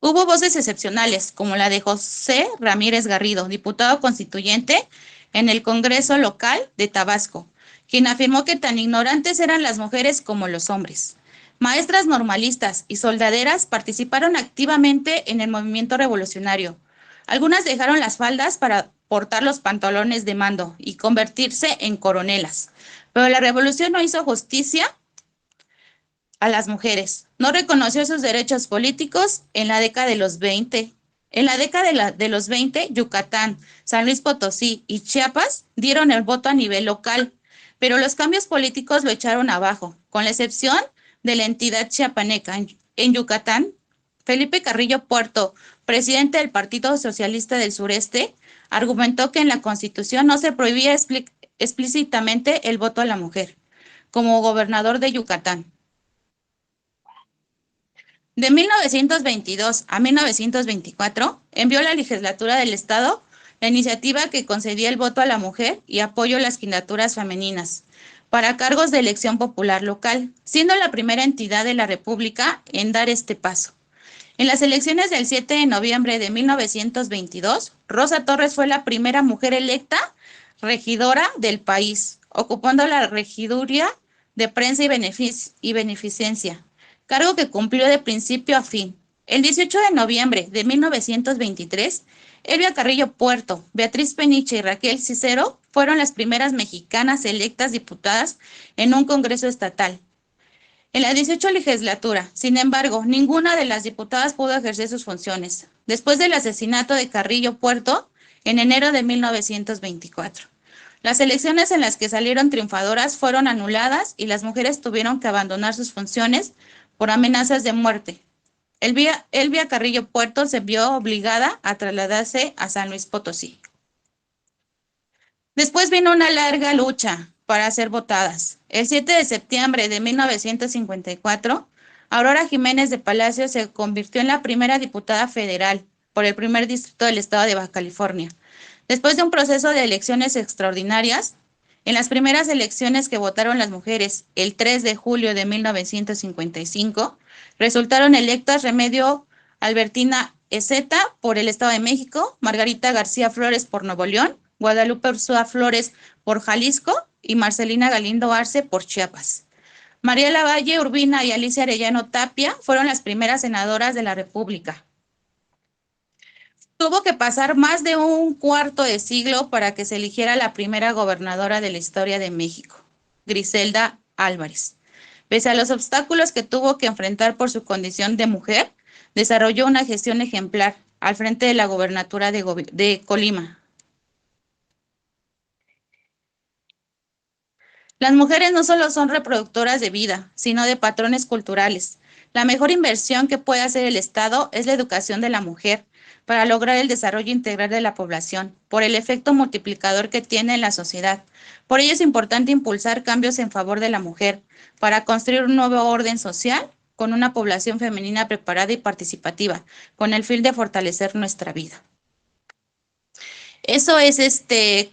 [SPEAKER 8] Hubo voces excepcionales, como la de José Ramírez Garrido, diputado constituyente en el Congreso local de Tabasco, quien afirmó que tan ignorantes eran las mujeres como los hombres. Maestras normalistas y soldaderas participaron activamente en el movimiento revolucionario. Algunas dejaron las faldas para portar los pantalones de mando y convertirse en coronelas. Pero la revolución no hizo justicia a las mujeres. No reconoció sus derechos políticos en la década de los 20. En la década de los 20, Yucatán, San Luis Potosí y Chiapas dieron el voto a nivel local, pero los cambios políticos lo echaron abajo, con la excepción de la entidad chiapaneca. En Yucatán, Felipe Carrillo Puerto, presidente del Partido Socialista del Sureste, argumentó que en la Constitución no se prohibía explícitamente el voto a la mujer, como gobernador de Yucatán. De 1922 a 1924, envió a la legislatura del Estado la iniciativa que concedía el voto a la mujer y apoyo a las candidaturas femeninas para cargos de elección popular local, siendo la primera entidad de la República en dar este paso. En las elecciones del 7 de noviembre de 1922, Rosa Torres fue la primera mujer electa regidora del país, ocupando la regiduría de prensa y beneficencia, cargo que cumplió de principio a fin. El 18 de noviembre de 1923, Elvia Carrillo Puerto, Beatriz Peniche y Raquel Cicero fueron las primeras mexicanas electas diputadas en un congreso estatal. En la 18 legislatura, sin embargo, ninguna de las diputadas pudo ejercer sus funciones, después del asesinato de Carrillo Puerto en enero de 1924. Las elecciones en las que salieron triunfadoras fueron anuladas y las mujeres tuvieron que abandonar sus funciones por amenazas de muerte. Elvia Carrillo Puerto se vio obligada a trasladarse a San Luis Potosí. Después vino una larga lucha para ser votadas. El 7 de septiembre de 1954, Aurora Jiménez de Palacio se convirtió en la primera diputada federal por el primer distrito del estado de Baja California. Después de un proceso de elecciones extraordinarias, en las primeras elecciones que votaron las mujeres el 3 de julio de 1955, resultaron electas Remedio Albertina Ezeta por el Estado de México, Margarita García Flores por Nuevo León, Guadalupe Ursúa Flores por Jalisco y Marcelina Galindo Arce por Chiapas. María Lavalle Urbina y Alicia Arellano Tapia fueron las primeras senadoras de la República. Tuvo que pasar más de un cuarto de siglo para que se eligiera la primera gobernadora de la historia de México, Griselda Álvarez. Pese a los obstáculos que tuvo que enfrentar por su condición de mujer, desarrolló una gestión ejemplar al frente de la gobernatura de Colima. Las mujeres no solo son reproductoras de vida, sino de patrones culturales. La mejor inversión que puede hacer el Estado es la educación de la mujer para lograr el desarrollo integral de la población, por el efecto multiplicador que tiene en la sociedad. Por ello es importante impulsar cambios en favor de la mujer para construir un nuevo orden social con una población femenina preparada y participativa, con el fin de fortalecer nuestra vida. Eso es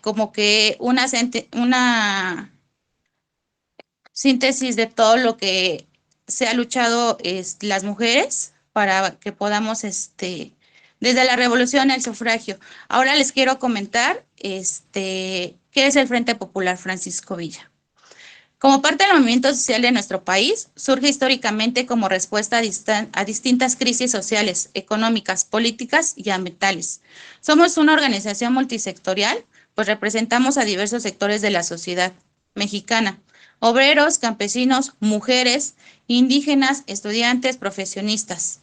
[SPEAKER 8] como que una síntesis de todo lo que se ha luchado las mujeres para que podamos, desde la revolución al sufragio. Ahora les quiero comentar qué es el Frente Popular Francisco Villa. Como parte del movimiento social de nuestro país, surge históricamente como respuesta a distintas crisis sociales, económicas, políticas y ambientales. Somos una organización multisectorial, pues representamos a diversos sectores de la sociedad mexicana: obreros, campesinos, mujeres, indígenas, estudiantes, profesionistas.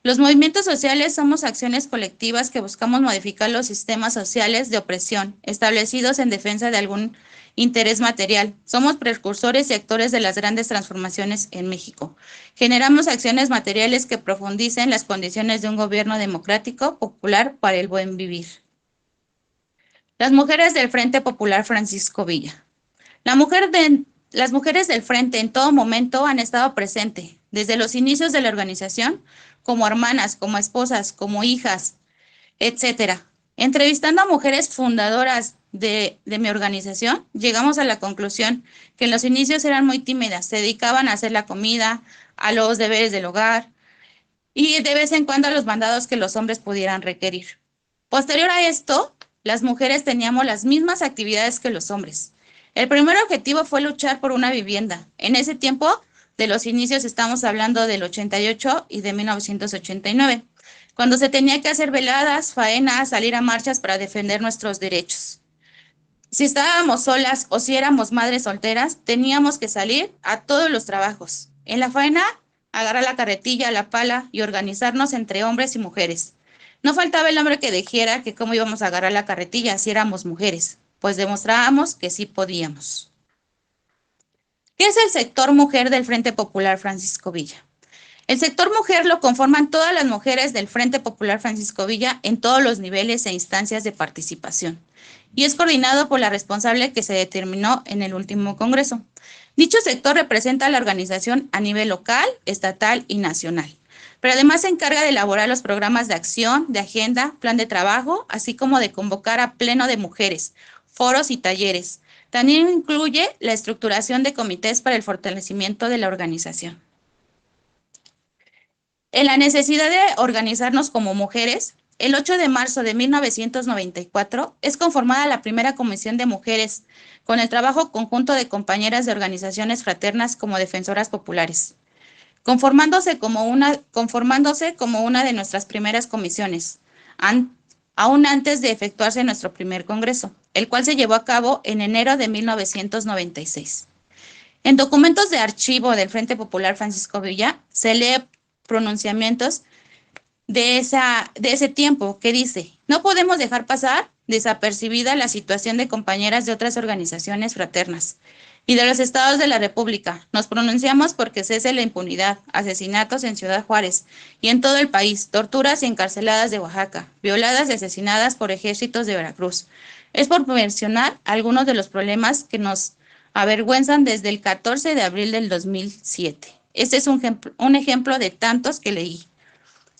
[SPEAKER 8] Los movimientos sociales somos acciones colectivas que buscamos modificar los sistemas sociales de opresión establecidos en defensa de algún interés material. Somos precursores y actores de las grandes transformaciones en México. Generamos acciones materiales que profundicen las condiciones de un gobierno democrático, popular, para el buen vivir. Las mujeres del Frente Popular Francisco Villa. Las mujeres del Frente en todo momento han estado presentes, desde los inicios de la organización, como hermanas, como esposas, como hijas, etcétera. Entrevistando a mujeres fundadoras de mi organización, llegamos a la conclusión que en los inicios eran muy tímidas, se dedicaban a hacer la comida, a los deberes del hogar y de vez en cuando a los mandados que los hombres pudieran requerir. Posterior a esto, las mujeres teníamos las mismas actividades que los hombres. El primer objetivo fue luchar por una vivienda. En ese tiempo, de los inicios, estamos hablando del 88 y de 1989, cuando se tenía que hacer veladas, faenas, salir a marchas para defender nuestros derechos. Si estábamos solas o si éramos madres solteras, teníamos que salir a todos los trabajos. En la faena, agarrar la carretilla, la pala y organizarnos entre hombres y mujeres. No faltaba el hombre que dijera que cómo íbamos a agarrar la carretilla si éramos mujeres, pues demostrábamos que sí podíamos. ¿Qué es el sector mujer del Frente Popular Francisco Villa? El sector mujer lo conforman todas las mujeres del Frente Popular Francisco Villa en todos los niveles e instancias de participación, y es coordinado por la responsable que se determinó en el último congreso. Dicho sector representa a la organización a nivel local, estatal y nacional, pero además se encarga de elaborar los programas de acción, de agenda, plan de trabajo, así como de convocar a pleno de mujeres, foros y talleres. También incluye la estructuración de comités para el fortalecimiento de la organización. En la necesidad de organizarnos como mujeres, el 8 de marzo de 1994 es conformada la primera comisión de mujeres, con el trabajo conjunto de compañeras de organizaciones fraternas como defensoras populares, conformándose como una de nuestras primeras comisiones, aún antes de efectuarse nuestro primer congreso, el cual se llevó a cabo en enero de 1996. En documentos de archivo del Frente Popular Francisco Villa se lee pronunciamientos de ese tiempo que dice: no podemos dejar pasar desapercibida la situación de compañeras de otras organizaciones fraternas y de los estados de la República. Nos pronunciamos porque cese la impunidad, asesinatos en Ciudad Juárez y en todo el país, torturas y encarceladas de Oaxaca, violadas y asesinadas por ejércitos de Veracruz. Es por mencionar algunos de los problemas que nos avergüenzan desde el 14 de abril del 2007. Este es un ejemplo de tantos que leí.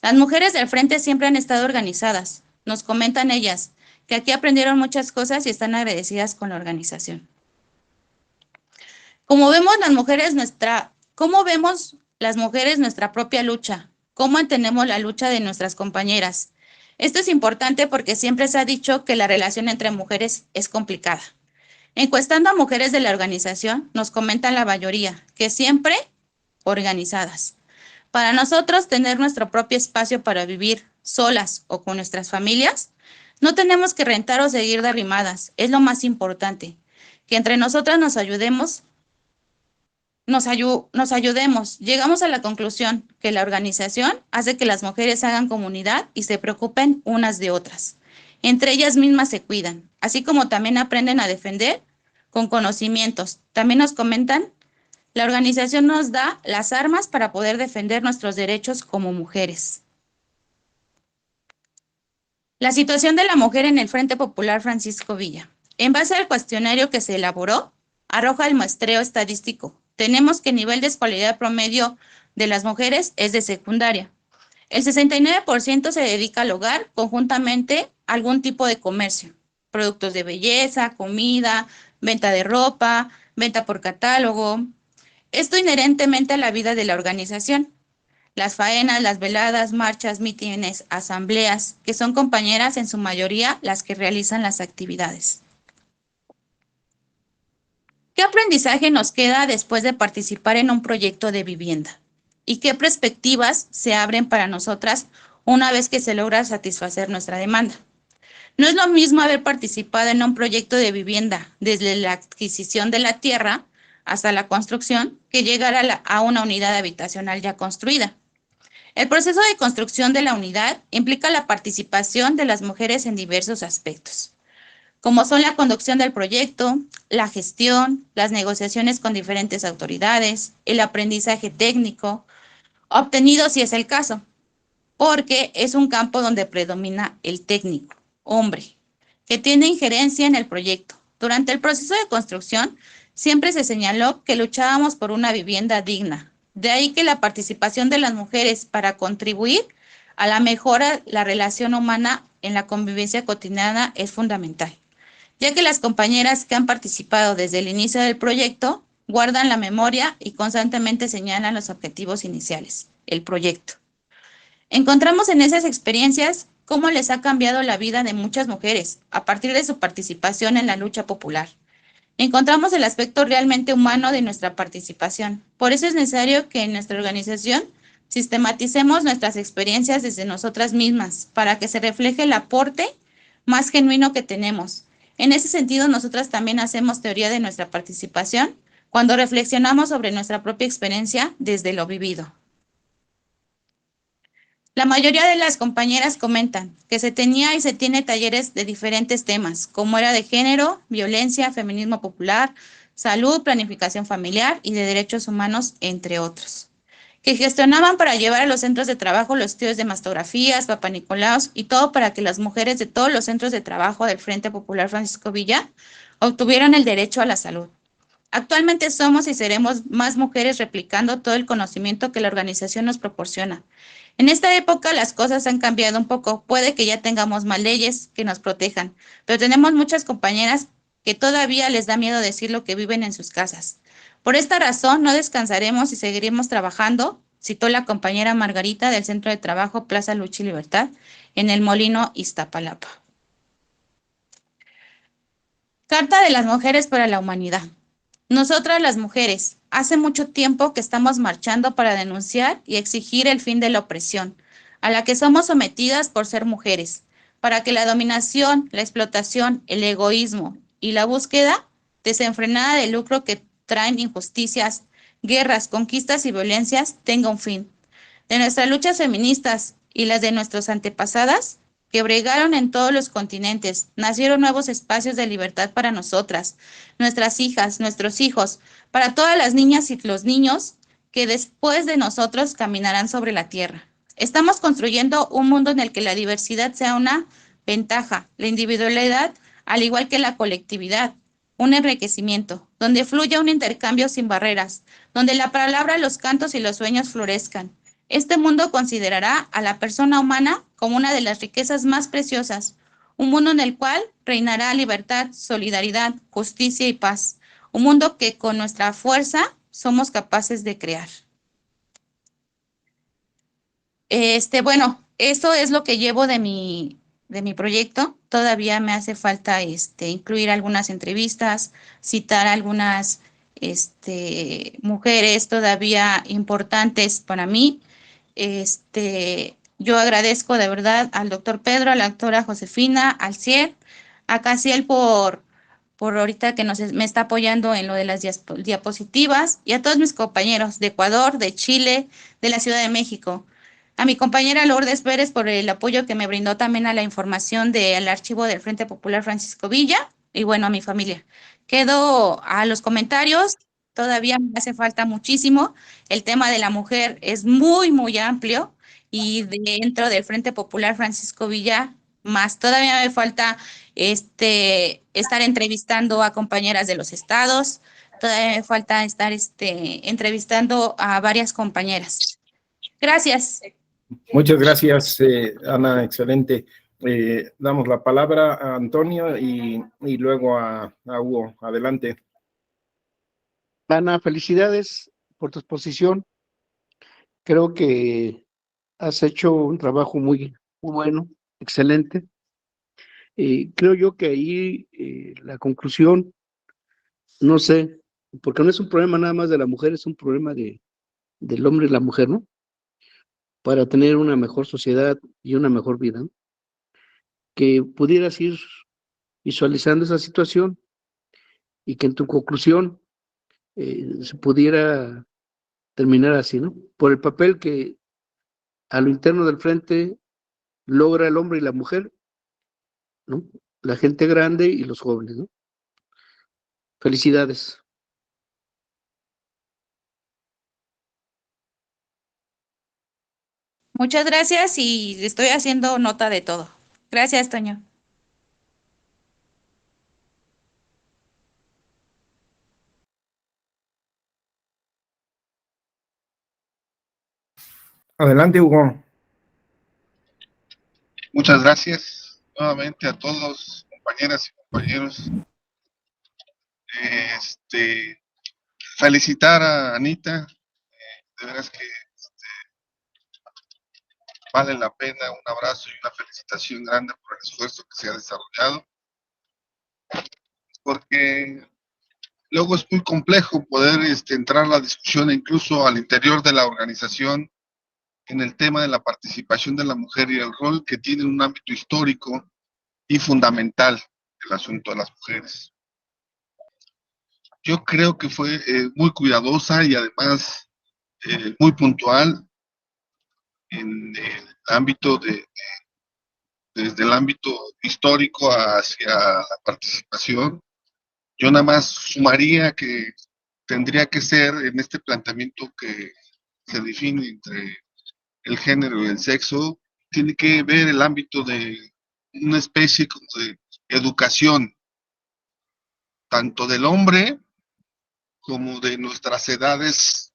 [SPEAKER 8] Las mujeres del frente siempre han estado organizadas. Nos comentan ellas que aquí aprendieron muchas cosas y están agradecidas con la organización. ¿Cómo vemos las mujeres nuestra propia lucha? ¿Cómo entendemos la lucha de nuestras compañeras? Esto es importante porque siempre se ha dicho que la relación entre mujeres es complicada. Encuestando a mujeres de la organización, nos comentan la mayoría que siempre organizadas. Para nosotros, tener nuestro propio espacio para vivir solas o con nuestras familias, no tenemos que rentar o seguir de arrimadas. Es lo más importante, que entre nosotras nos ayudemos. Llegamos a la conclusión que la organización hace que las mujeres hagan comunidad y se preocupen unas de otras. Entre ellas mismas se cuidan, así como también aprenden a defender con conocimientos. También nos comentan: la organización nos da las armas para poder defender nuestros derechos como mujeres. La situación de la mujer en el Frente Popular Francisco Villa. En base al cuestionario que se elaboró, arroja el muestreo estadístico. Tenemos que el nivel de escolaridad promedio de las mujeres es de secundaria. El 69% se dedica al hogar, conjuntamente a algún tipo de comercio. Productos de belleza, comida, venta de ropa, venta por catálogo. Esto inherentemente a la vida de la organización. Las faenas, las veladas, marchas, mítines, asambleas, que son compañeras en su mayoría las que realizan las actividades. ¿Qué aprendizaje nos queda después de participar en un proyecto de vivienda? ¿Y qué perspectivas se abren para nosotras una vez que se logra satisfacer nuestra demanda? No es lo mismo haber participado en un proyecto de vivienda desde la adquisición de la tierra hasta la construcción que llegar a una unidad habitacional ya construida. El proceso de construcción de la unidad implica la participación de las mujeres en diversos aspectos, como son la conducción del proyecto, la gestión, las negociaciones con diferentes autoridades, el aprendizaje técnico, obtenido si es el caso, porque es un campo donde predomina el técnico, hombre, que tiene injerencia en el proyecto. Durante el proceso de construcción, siempre se señaló que luchábamos por una vivienda digna. De ahí que la participación de las mujeres para contribuir a la mejora de la relación humana en la convivencia cotidiana es fundamental, ya que las compañeras que han participado desde el inicio del proyecto guardan la memoria y constantemente señalan los objetivos iniciales, el proyecto. Encontramos en esas experiencias cómo les ha cambiado la vida de muchas mujeres a partir de su participación en la lucha popular. encontramos el aspecto realmente humano de nuestra participación. Por eso es necesario que en nuestra organización sistematicemos nuestras experiencias desde nosotras mismas para que se refleje el aporte más genuino que tenemos. En ese sentido, nosotras también hacemos teoría de nuestra participación cuando reflexionamos sobre nuestra propia experiencia desde lo vivido. La mayoría de las compañeras comentan que se tenía y se tiene talleres de diferentes temas, como era de género, violencia, feminismo popular, salud, planificación familiar y de derechos humanos, entre otros, que gestionaban para llevar a los centros de trabajo los estudios de mastografías, papanicolaos y todo para que las mujeres de todos los centros de trabajo del Frente Popular Francisco Villa obtuvieran el derecho a la salud. Actualmente somos y seremos más mujeres replicando todo el conocimiento que la organización nos proporciona. En esta época las cosas han cambiado un poco. Puede que ya tengamos más leyes que nos protejan, pero tenemos muchas compañeras que todavía les da miedo decir lo que viven en sus casas. Por esta razón, no descansaremos y seguiremos trabajando, citó la compañera Margarita del Centro de Trabajo Plaza Lucha y Libertad en el Molino, Iztapalapa. Carta de las Mujeres para la Humanidad. Nosotras las mujeres, hace mucho tiempo que estamos marchando para denunciar y exigir el fin de la opresión, a la que somos sometidas por ser mujeres, para que la dominación, la explotación, el egoísmo y la búsqueda desenfrenada de lucro que traen injusticias, guerras, conquistas y violencias tenga un fin. De nuestras luchas feministas y las de nuestras antepasadas, que bregaron en todos los continentes, nacieron nuevos espacios de libertad para nosotras, nuestras hijas, nuestros hijos, para todas las niñas y los niños que después de nosotros caminarán sobre la tierra. Estamos construyendo un mundo en el que la diversidad sea una ventaja, la individualidad, al igual que la colectividad, un enriquecimiento, donde fluya un intercambio sin barreras, donde la palabra, los cantos y los sueños florezcan. Este mundo considerará a la persona humana como una de las riquezas más preciosas, un mundo en el cual reinará libertad, solidaridad, justicia y paz, un mundo que con nuestra fuerza somos capaces de crear. Bueno, eso es lo que llevo de mi proyecto. Todavía me hace falta incluir algunas entrevistas, citar algunas mujeres todavía importantes para mí. Yo agradezco de verdad al doctor Pedro, a la doctora Josefina, al CIER, a Casiel por ahorita que me está apoyando en lo de las diapositivas, y a todos mis compañeros de Ecuador, de Chile, de la Ciudad de México. A mi compañera Lourdes Pérez por el apoyo que me brindó también a la información del archivo del Frente Popular Francisco Villa, y bueno, a mi familia. Quedo a los comentarios, todavía me hace falta muchísimo. El tema de la mujer es muy, muy amplio, y dentro del Frente Popular Francisco Villa, más todavía me falta estar entrevistando a compañeras de los estados, todavía me falta estar entrevistando a varias compañeras. Gracias.
[SPEAKER 1] Muchas gracias, Ana, excelente. Damos la palabra a Antonio y luego a Hugo. Adelante.
[SPEAKER 4] Ana, felicidades por tu exposición. Creo que has hecho un trabajo muy, muy bueno, excelente. Creo yo que ahí la conclusión, no sé, porque no es un problema nada más de la mujer, es un problema del hombre y la mujer, ¿no? Para tener una mejor sociedad y una mejor vida, ¿no? Que pudieras ir visualizando esa situación y que en tu conclusión se pudiera terminar así, ¿no? Por el papel que a lo interno del frente logra el hombre y la mujer, ¿no? La gente grande y los jóvenes, ¿no? Felicidades.
[SPEAKER 8] Muchas gracias y estoy haciendo nota de todo. Gracias, Toño.
[SPEAKER 1] Adelante, Hugo.
[SPEAKER 7] Muchas gracias nuevamente a todos, compañeras y compañeros. Felicitar a Anita, de veras que vale la pena un abrazo y una felicitación grande por el esfuerzo que se ha desarrollado, porque luego es muy complejo poder entrar a la discusión incluso al interior de la organización en el tema de la participación de la mujer y el rol que tiene un ámbito histórico y fundamental el asunto de las mujeres. Yo creo que fue muy cuidadosa y además muy puntual en el ámbito desde el ámbito histórico hacia la participación. Yo nada más sumaría que tendría que ser en este planteamiento que se define entre el género y el sexo, tiene que ver el ámbito de una especie como de educación, tanto del hombre como de nuestras edades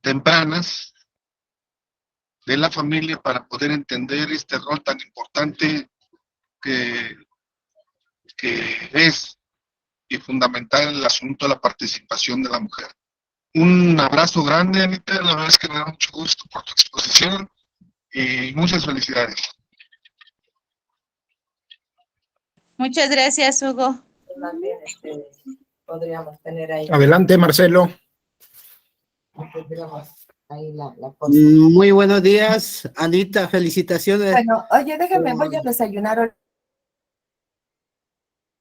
[SPEAKER 7] tempranas, de la familia, para poder entender este rol tan importante que es y fundamental el asunto de la participación de la mujer. Un abrazo grande, Anita, la verdad es que me da mucho gusto por tu exposición y muchas felicidades.
[SPEAKER 8] Muchas gracias, Hugo.
[SPEAKER 9] Más bien, podríamos tener ahí.
[SPEAKER 1] Adelante, Marcelo.
[SPEAKER 9] Ahí la
[SPEAKER 5] Muy buenos días, Anita, felicitaciones.
[SPEAKER 9] Bueno, oye, déjame, voy a desayunar hoy.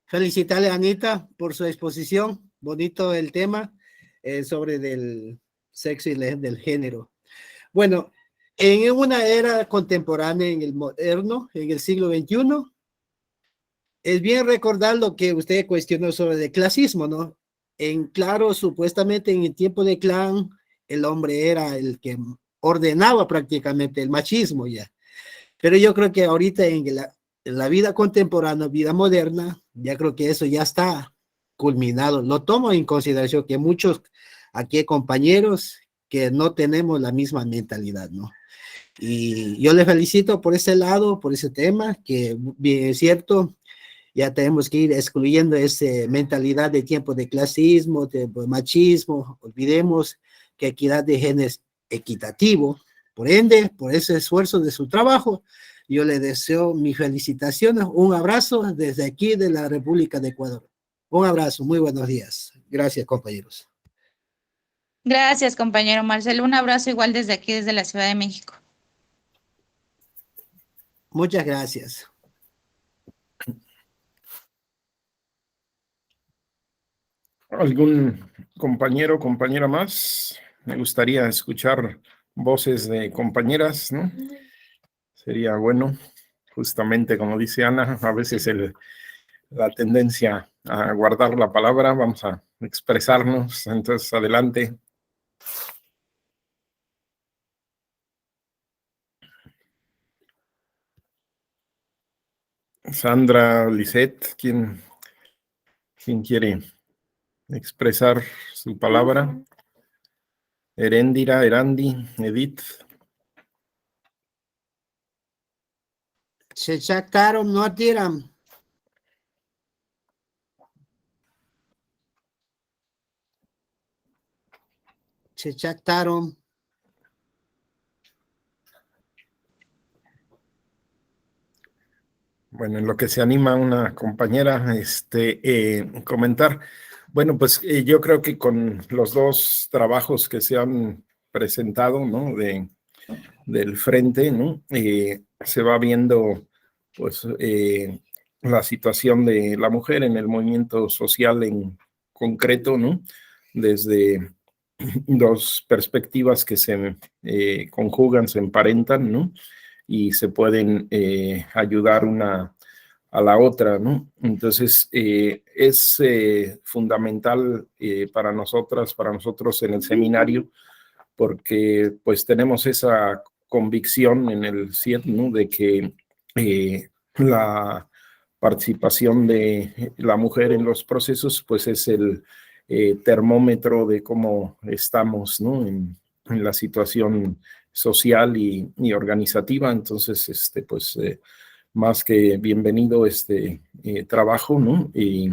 [SPEAKER 5] Felicitarle a Anita por su exposición, bonito el tema sobre del sexo y del género. Bueno, en una era contemporánea, en el moderno, en el siglo XXI, es bien recordar lo que usted cuestionó sobre el clasismo, ¿no? Claro, supuestamente en el tiempo de Clan, el hombre era el que ordenaba prácticamente el machismo ya. Pero yo creo que ahorita en la vida contemporánea, vida moderna, ya creo que eso ya está culminado. Lo tomo en consideración que muchos aquí compañeros que no tenemos la misma mentalidad, ¿no? Y yo le felicito por ese lado, por ese tema, que bien es cierto, ya tenemos que ir excluyendo esa mentalidad de tiempo de clasismo, de machismo. Olvidemos que equidad de género es equitativo. Por ende, por ese esfuerzo de su trabajo, yo le deseo mis felicitaciones, un abrazo desde aquí de la República de Ecuador. Un abrazo, muy buenos días. Gracias, compañeros.
[SPEAKER 8] Gracias, compañero Marcelo. Un abrazo igual desde aquí, desde la Ciudad de México.
[SPEAKER 5] Muchas gracias.
[SPEAKER 1] ¿Algún compañero o compañera más? Me gustaría escuchar voces de compañeras, ¿no? Sería bueno, justamente como dice Ana, a veces la tendencia a guardar la palabra, vamos a expresarnos, entonces adelante. Sandra, Lisette, ¿quién quiere expresar su palabra? Erendira, Erandi, Edith.
[SPEAKER 5] Se sacaron, no tiran. Se chataron.
[SPEAKER 1] Bueno, en lo que se anima una compañera comentar. Bueno, pues yo creo que con los dos trabajos que se han presentado, ¿no? Del frente, ¿no? Se va viendo, pues, la situación de la mujer en el movimiento social en concreto, ¿no? Desde dos perspectivas que se conjugan, se emparentan, ¿no? Y se pueden ayudar una a la otra, ¿no? Entonces, es fundamental para nosotros en el seminario, porque pues tenemos esa convicción en el CIET, ¿no? De que la participación de la mujer en los procesos, pues es el termómetro de cómo estamos, ¿no? En la situación social y organizativa. Entonces, pues más que bienvenido este trabajo, ¿no? Y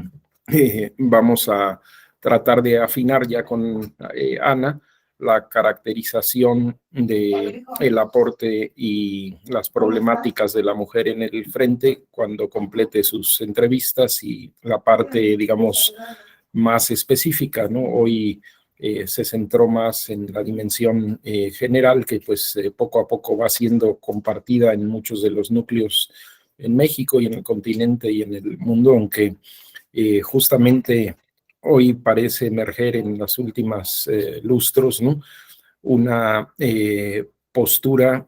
[SPEAKER 1] vamos a tratar de afinar ya con Ana la caracterización de el aporte y las problemáticas de la mujer en el frente cuando complete sus entrevistas, y la parte, digamos, más específica, ¿no? Hoy se centró más en la dimensión general, que pues poco a poco va siendo compartida en muchos de los núcleos en México y en el continente y en el mundo, aunque justamente hoy parece emerger en las últimas lustros, ¿no? Una postura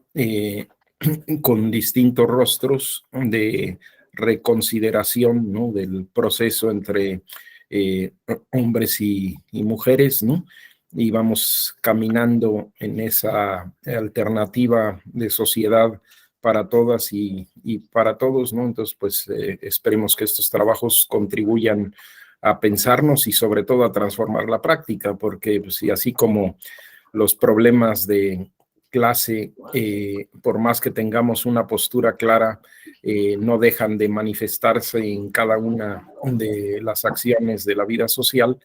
[SPEAKER 1] con distintos rostros de reconsideración, ¿no? Del proceso entre hombres y mujeres, ¿no? Y vamos caminando en esa alternativa de sociedad para todas y para todos, ¿no? Entonces, pues esperemos que estos trabajos contribuyan a pensarnos y sobre todo a transformar la práctica, porque pues, y así como los problemas de clase, por más que tengamos una postura clara, no dejan de manifestarse en cada una de las acciones de la vida social,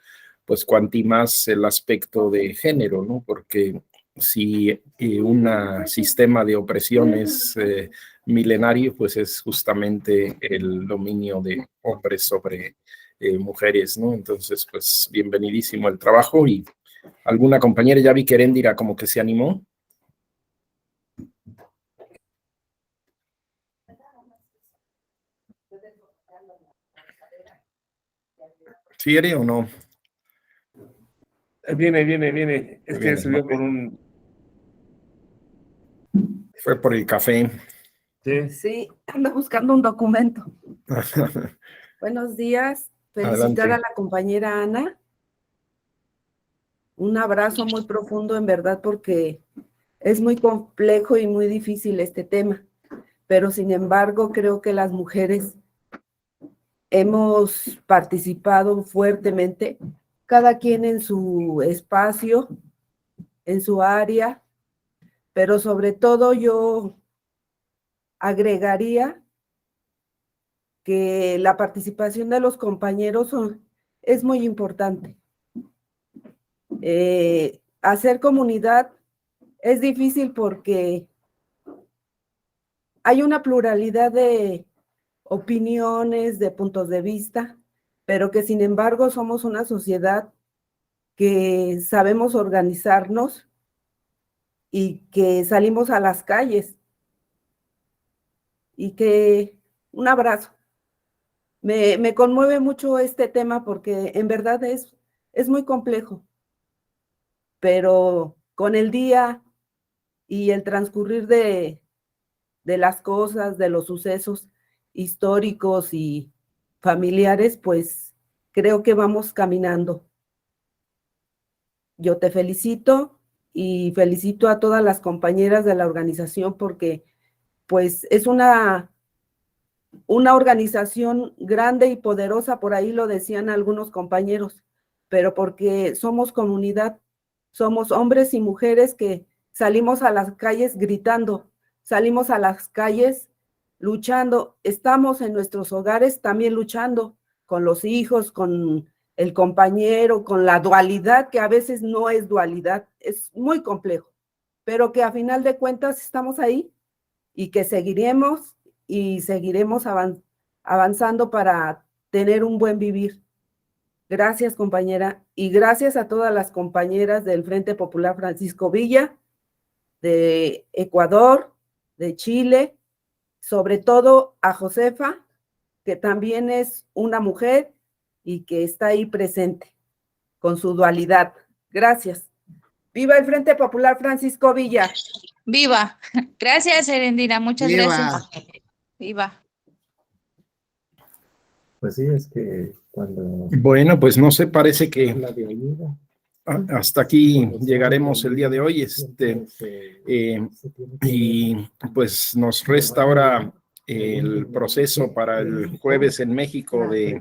[SPEAKER 1] pues cuanti más el aspecto de género, ¿no? Porque si un sistema de opresión es milenario, pues es justamente el dominio de hombres sobre mujeres, ¿no? Entonces, pues bienvenidísimo el trabajo. Y alguna compañera, ya vi que Eréndira como que se animó. ¿Sí, Ere, o no?
[SPEAKER 3] Viene. Es que subió por un...
[SPEAKER 1] Fue por el café.
[SPEAKER 9] Sí, ando buscando un documento. Buenos días. Felicitar
[SPEAKER 1] Adelante.
[SPEAKER 9] a la compañera Ana. Un abrazo muy profundo, en verdad, porque es muy complejo y muy difícil este tema. Pero, sin embargo, creo que las mujeres hemos participado fuertemente, cada quien en su espacio, en su área, pero sobre todo yo agregaría que la participación de los compañeros es muy importante. Hacer comunidad es difícil porque hay una pluralidad de opiniones, de puntos de vista, pero que sin embargo somos una sociedad que sabemos organizarnos y que salimos a las calles. Y que un abrazo. Me conmueve mucho este tema porque en verdad es muy complejo, pero con el día y el transcurrir de las cosas, de los sucesos históricos y familiares, pues creo que vamos caminando. Yo te felicito y felicito a todas las compañeras de la organización porque pues es una organización grande y poderosa, por ahí lo decían algunos compañeros, pero porque somos comunidad, somos hombres y mujeres que salimos a las calles gritando, salimos a las calles luchando, estamos en nuestros hogares también luchando con los hijos, con el compañero, con la dualidad, que a veces no es dualidad, es muy complejo, pero que a final de cuentas estamos ahí y que seguiremos avanzando para tener un buen vivir. Gracias, compañera, y gracias a todas las compañeras del Frente Popular Francisco Villa, de Ecuador, de Chile, sobre todo a Josefa, que también es una mujer y que está ahí presente con su dualidad. Gracias. ¡Viva el Frente Popular Francisco Villa!
[SPEAKER 8] Viva. Gracias, Erendira. Muchas
[SPEAKER 5] Viva.
[SPEAKER 8] gracias. Viva.
[SPEAKER 10] Pues sí, es que cuando
[SPEAKER 1] Bueno, pues no sé, parece que
[SPEAKER 10] habla de ayuda,
[SPEAKER 1] hasta aquí llegaremos el día de hoy,
[SPEAKER 10] se tiene
[SPEAKER 1] y
[SPEAKER 10] que
[SPEAKER 1] pues nos resta ahora el proceso para el jueves en México de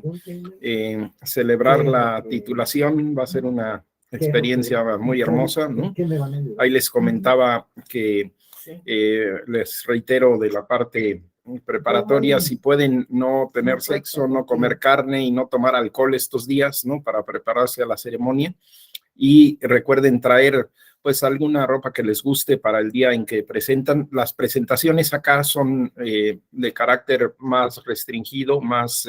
[SPEAKER 1] celebrar la titulación. Va a ser una experiencia muy hermosa, ¿no?
[SPEAKER 10] ¿Qué me van a ayudar?
[SPEAKER 1] Ahí les comentaba que les reitero de la parte preparatoria, si pueden no tener sexo, no comer carne y no tomar alcohol estos días, ¿no? Para prepararse a la ceremonia. Y recuerden traer pues alguna ropa que les guste para el día en que presentan. Las presentaciones acá son de carácter más restringido, más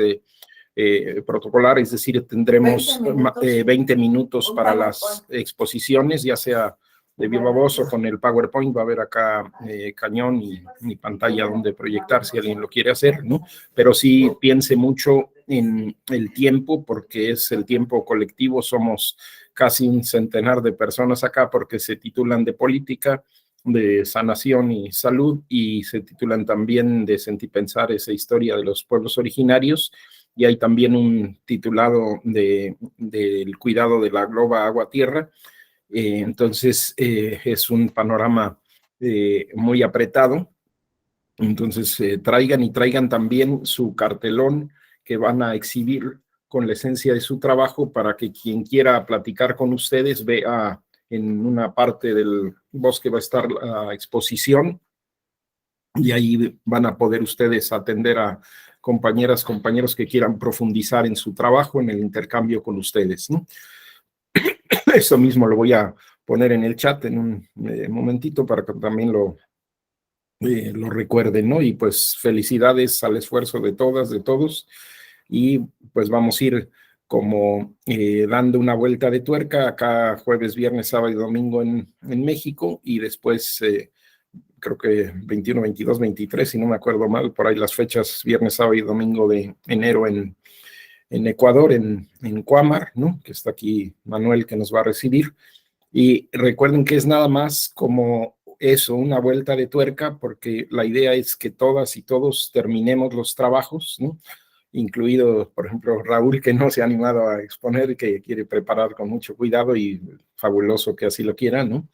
[SPEAKER 1] protocolar, es decir, tendremos 20 minutos
[SPEAKER 9] Un
[SPEAKER 1] para
[SPEAKER 9] PowerPoint.
[SPEAKER 1] las exposiciones, ya sea de viva voz o con el PowerPoint. Va a haber acá cañón y pantalla donde proyectar si alguien lo quiere hacer, ¿no? Pero sí piense mucho en el tiempo, porque es el tiempo colectivo. Somos casi un centenar de personas acá porque se titulan de política, de sanación y salud, y se titulan también de Sentipensar, esa historia de los pueblos originarios, y hay también un titulado del cuidado de la globa agua-tierra. Entonces, es un panorama muy apretado. Entonces, traigan también su cartelón que van a exhibir con la esencia de su trabajo, para que quien quiera platicar con ustedes vea en una parte del bosque va a estar la exposición, y ahí van a poder ustedes atender a compañeras, compañeros que quieran profundizar en su trabajo, en el intercambio con ustedes, ¿no? Eso mismo lo voy a poner en el chat en un momentito para que también lo recuerden, ¿no? Y pues felicidades al esfuerzo de todas, de todos, y pues vamos a ir como dando una vuelta de tuerca acá jueves, viernes, sábado y domingo en México, y después creo que 21, 22, 23, si no me acuerdo mal, por ahí las fechas, viernes, sábado y domingo de enero en Ecuador, en Cuamar, ¿no? Que está aquí Manuel, que nos va a recibir. Y recuerden que es nada más como eso, una vuelta de tuerca, porque la idea es que todas y todos terminemos los trabajos, ¿no? Incluido, por ejemplo, Raúl, que no se ha animado a exponer, que quiere preparar con mucho cuidado, y fabuloso que así lo quiera, ¿no?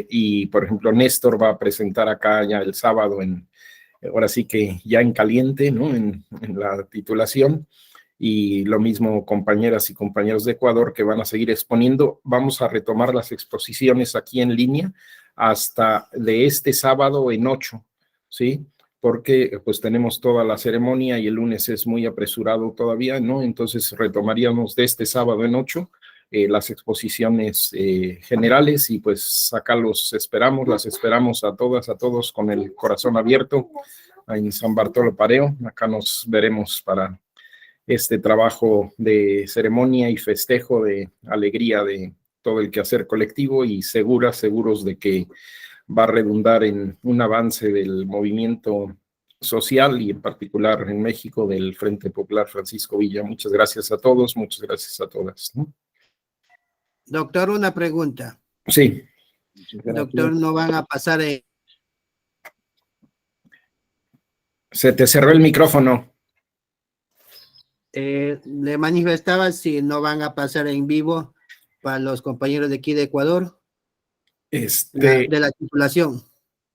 [SPEAKER 1] Y por ejemplo, Néstor va a presentar acá ya el sábado, ahora sí que ya en caliente, ¿no? En la titulación. Y lo mismo compañeras y compañeros de Ecuador que van a seguir exponiendo. Vamos a retomar las exposiciones aquí en línea hasta de este sábado en 8, ¿sí? Porque pues tenemos toda la ceremonia y el lunes es muy apresurado todavía, ¿no? Entonces retomaríamos de este sábado en 8 las exposiciones generales, y pues acá las esperamos a todas, a todos con el corazón abierto en San Bartolo Pareo. Acá nos veremos para este trabajo de ceremonia y festejo, de alegría de todo el quehacer colectivo, y seguros de que va a redundar en un avance del movimiento social, y en particular en México del Frente Popular Francisco Villa. Muchas gracias a todos, muchas gracias a todas, ¿no?
[SPEAKER 5] Doctor, una pregunta.
[SPEAKER 1] Sí.
[SPEAKER 5] Doctor, ¿no van a pasar
[SPEAKER 1] Se te cerró el micrófono.
[SPEAKER 5] le manifestaba si no van a pasar en vivo para los compañeros de aquí de Ecuador, de la titulación?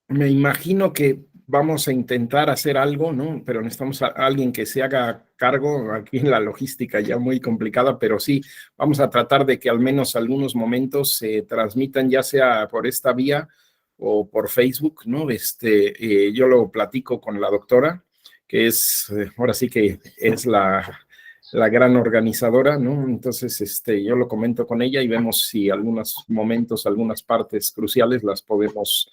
[SPEAKER 1] Me imagino que vamos a intentar hacer algo, ¿no? Pero necesitamos a alguien que se haga cargo. Aquí en la logística ya muy complicada, pero sí, vamos a tratar de que al menos algunos momentos se transmitan, ya sea por esta vía o por Facebook, ¿no? Yo lo platico con la doctora, que es, ahora sí que es la gran organizadora, ¿no? Entonces, yo lo comento con ella y vemos si algunos momentos, algunas partes cruciales las podemos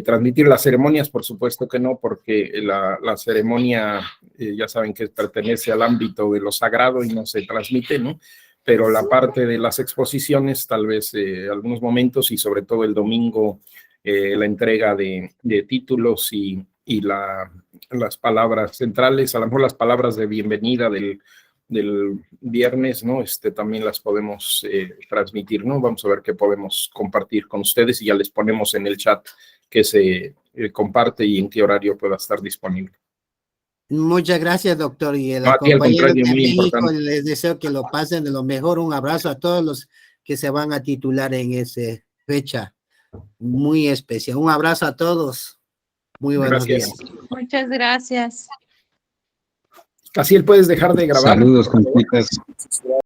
[SPEAKER 1] transmitir. Las ceremonias, por supuesto que no, porque la ceremonia, ya saben que pertenece al ámbito de lo sagrado y no se transmite, ¿no? Pero la parte de las exposiciones, tal vez algunos momentos, y sobre todo el domingo, la entrega de títulos y las palabras centrales, a lo mejor las palabras de bienvenida del viernes, ¿no? También las podemos transmitir, ¿no? Vamos a ver qué podemos compartir con ustedes, y ya les ponemos en el chat que se comparte y en qué horario pueda estar disponible.
[SPEAKER 5] Muchas gracias, doctor. Y a los
[SPEAKER 1] Al
[SPEAKER 5] compañeros
[SPEAKER 1] contrario,
[SPEAKER 5] de
[SPEAKER 1] muy
[SPEAKER 5] México
[SPEAKER 1] importante.
[SPEAKER 5] les deseo que lo pasen de lo mejor. Un abrazo a todos los que se van a titular en esa fecha muy especial. Un abrazo a todos. Muy buenos
[SPEAKER 1] Gracias.
[SPEAKER 5] días.
[SPEAKER 8] Muchas gracias.
[SPEAKER 1] Así él puedes dejar de grabar.
[SPEAKER 11] Saludos, compañeras.